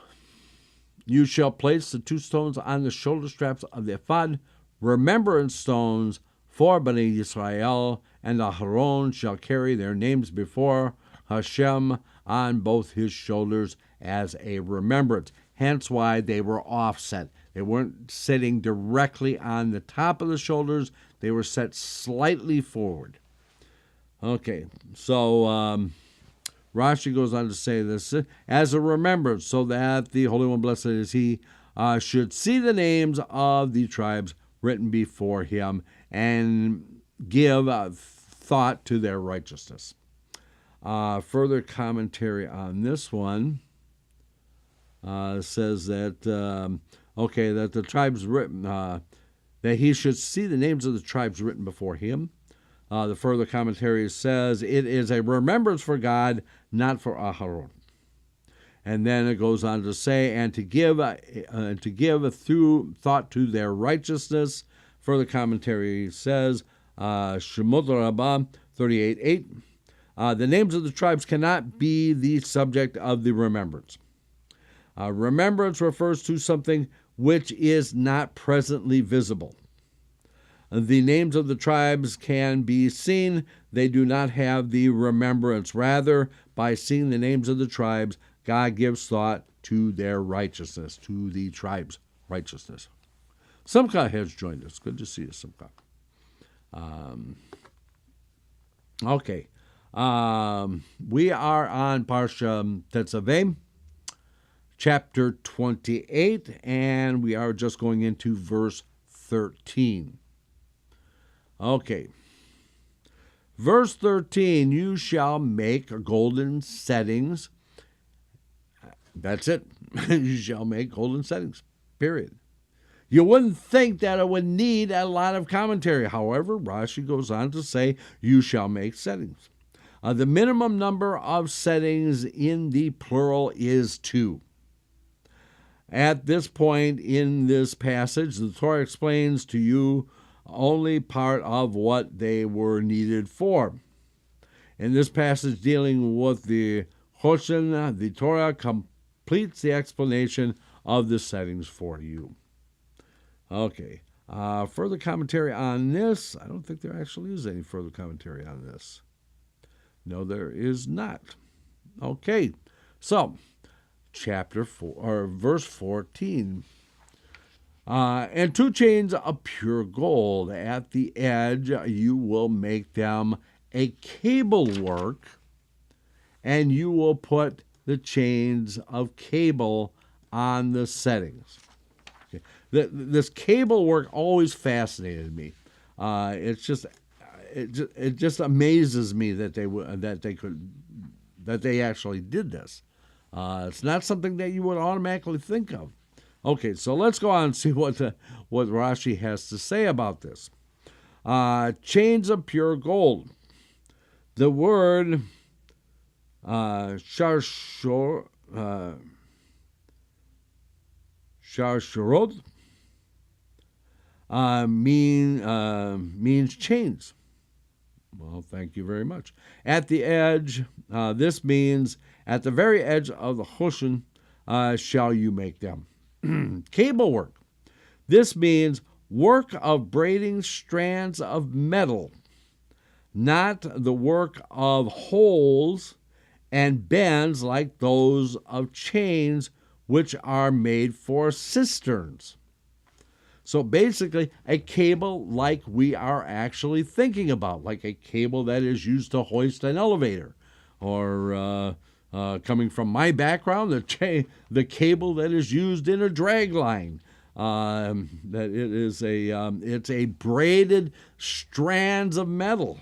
Speaker 1: You shall place the 2 stones on the shoulder straps of the ephod, remembrance stones for Bnei Yisrael, and Aharon shall carry their names before Hashem on both his shoulders as a remembrance. Hence why they were offset. They weren't sitting directly on the top of the shoulders. They were set slightly forward. Okay, so Rashi goes on to say this, as a remembrance, so that the Holy One, blessed is he, should see the names of the tribes written before him and give thought to their righteousness. Further commentary on this one says that, that the tribes written, that he should see the names of the tribes written before him. The further commentary says it is a remembrance for God, not for Aharon. And then it goes on to say, and to give through thought to their righteousness. Further commentary says, Shemot Rabbah 38:8. The names of the tribes cannot be the subject of the remembrance. Remembrance refers to something which is not presently visible. The names of the tribes can be seen. They do not have the remembrance. Rather, by seeing the names of the tribes, God gives thought to their righteousness, to the tribes' righteousness. Simcha has joined us. Good to see you, Simcha. Okay. We are on Parsha Tetzaveh, chapter 28, and we are just going into verse 13. Okay. Verse 13, you shall make golden settings. That's it. You shall make golden settings, period. You wouldn't think that it would need a lot of commentary. However, Rashi goes on to say, you shall make settings. The minimum number of settings in the plural is 2. At this point in this passage, the Torah explains to you only part of what they were needed for. In this passage dealing with the Choshen, the Torah completes the explanation of the settings for you. Okay. Further commentary on this? I don't think there actually is any further commentary on this. No, there is not. Okay. So, chapter 4, or verse 14. And 2 chains of pure gold. At the edge you will make them a cable work, and you will put the chains of cable on the settings. Okay. This cable work always fascinated me. It just amazes me that they actually did this. It's not something that you would automatically think of. Okay, so let's go on and see what Rashi has to say about this. Chains of pure gold. The word sharshorot means chains. Well, thank you very much. At the edge, this means at the very edge of the Choshen shall you make them. Cable work. This means work of braiding strands of metal, not the work of holes and bends like those of chains which are made for cisterns. So basically, a cable like we are actually thinking about, like a cable that is used to hoist an elevator, or coming from my background, the cable that is used in a drag line. That it is it's a braided strands of metal.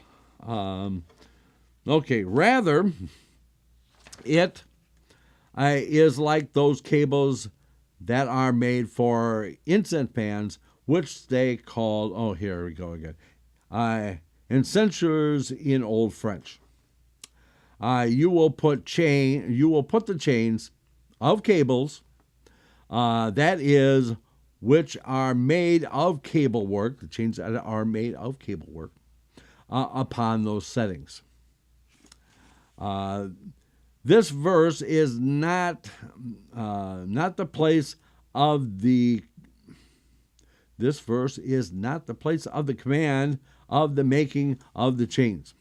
Speaker 1: Rather, it is like those cables that are made for incense pans, which they call, oh, here we go again, incensers in Old French. You will put the chains of cables, that is, which are made of cable work, the chains that are made of cable work, upon those settings. This verse is not the place of the. This verse is not the place of the command of the making of the chains,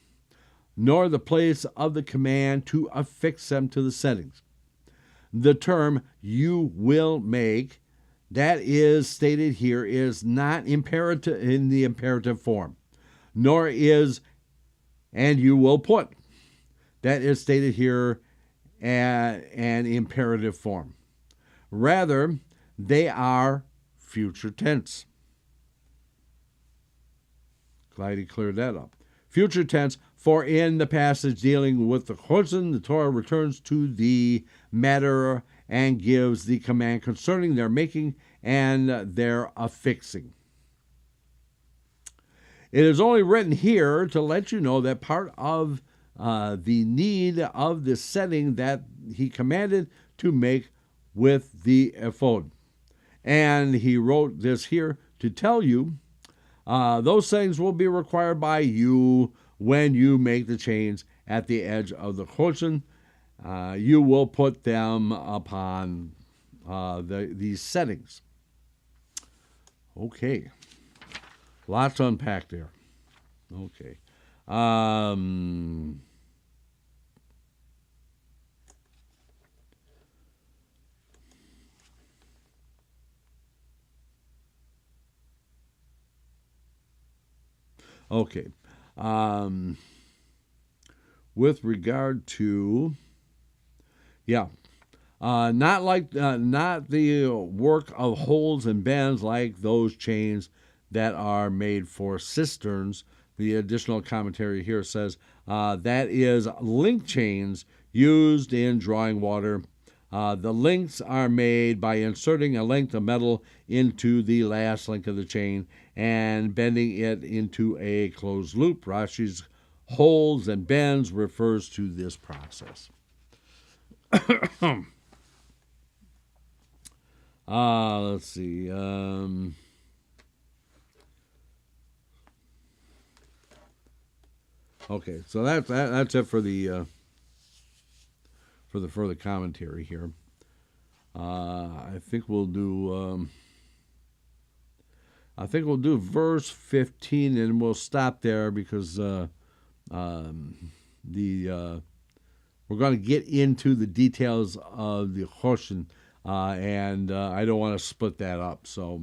Speaker 1: nor the place of the command to affix them to the settings. The term "you will make" that is stated here is not imperative in the imperative form, nor is "and you will put" that is stated here an imperative form. Rather, they are future tense. Glad he cleared that up. Future tense, for in the passage dealing with the Chosin, the Torah returns to the matter and gives the command concerning their making and their affixing. It is only written here to let you know that part of the need of the setting that he commanded to make with the ephod. And he wrote this here to tell you those things will be required by you when you make the chains at the edge of the Chosin. You will put them upon these settings. Okay. Lots to unpack there. Okay. Okay. With regard to, not the work of holes and bends like those chains that are made for cisterns. The additional commentary here says that is link chains used in drawing water. The links are made by inserting a length of metal into the last link of the chain and bending it into a closed loop. Rashi's holes and bends refers to this process. Let's see. Okay, so that's it for the further commentary here. I think we'll do verse 15, and we'll stop there because we're going to get into the details of the Choshen, and I don't want to split that up. So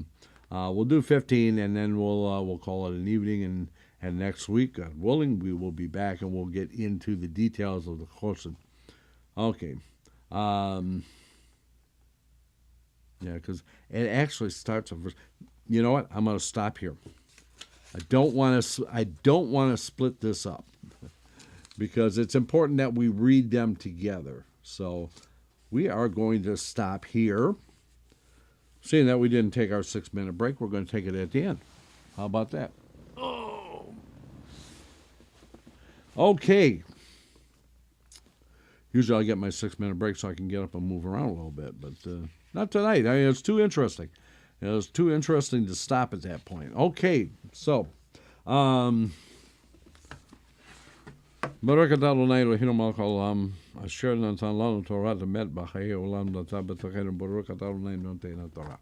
Speaker 1: we'll do 15, and then we'll call it an evening, and next week, God willing, we will be back, and we'll get into the details of the Choshen. Okay. Because it actually starts a verse. You know what? I'm going to stop here. I don't want to split this up because it's important that we read them together. So we are going to stop here. Seeing that we didn't take our 6-minute break, we're going to take it at the end. How about that? Oh. Okay. Usually I get my 6-minute break so I can get up and move around a little bit, but not tonight. I mean, it's too interesting. It was too interesting to stop at that point. Okay, so Baruch atah Adonai Eloheinu melech haolam asher natan lanu Torah emet b'chayei olam natan b'tochenu Baruch atah Adonai noten Torah.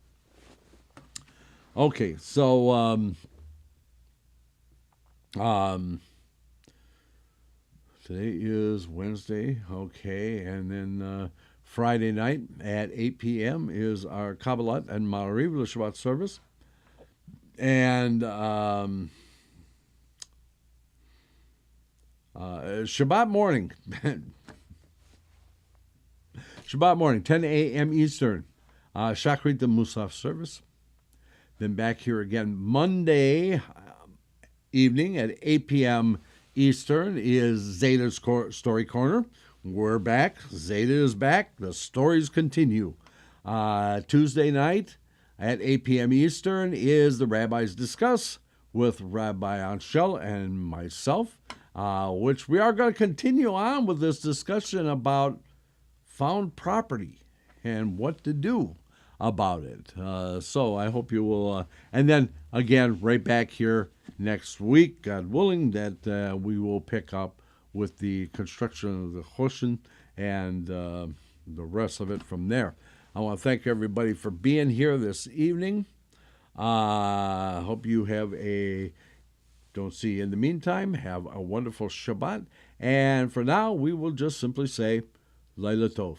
Speaker 1: Okay, so today is Wednesday, okay, and then Friday night at 8 p.m. is our Kabbalat and Ma'ariv, the Shabbat service. And Shabbat morning, 10 a.m. Eastern, Shachrit the Musaf service. Then back here again Monday evening at 8 p.m. Eastern is Zeta's Story Corner we're back. Zeta is back. The stories continue. Tuesday night at 8 p.m. Eastern is the Rabbis Discuss with Rabbi Anshel and myself, which we are going to continue on with this discussion about found property and what to do about it. So I hope you will. And then again, right back here next week, God willing, that we will pick up with the construction of the Choshen and the rest of it from there. I want to thank everybody for being here this evening. Hope you have don't see you in the meantime. Have a wonderful Shabbat. And for now, we will just simply say, Laila Tov.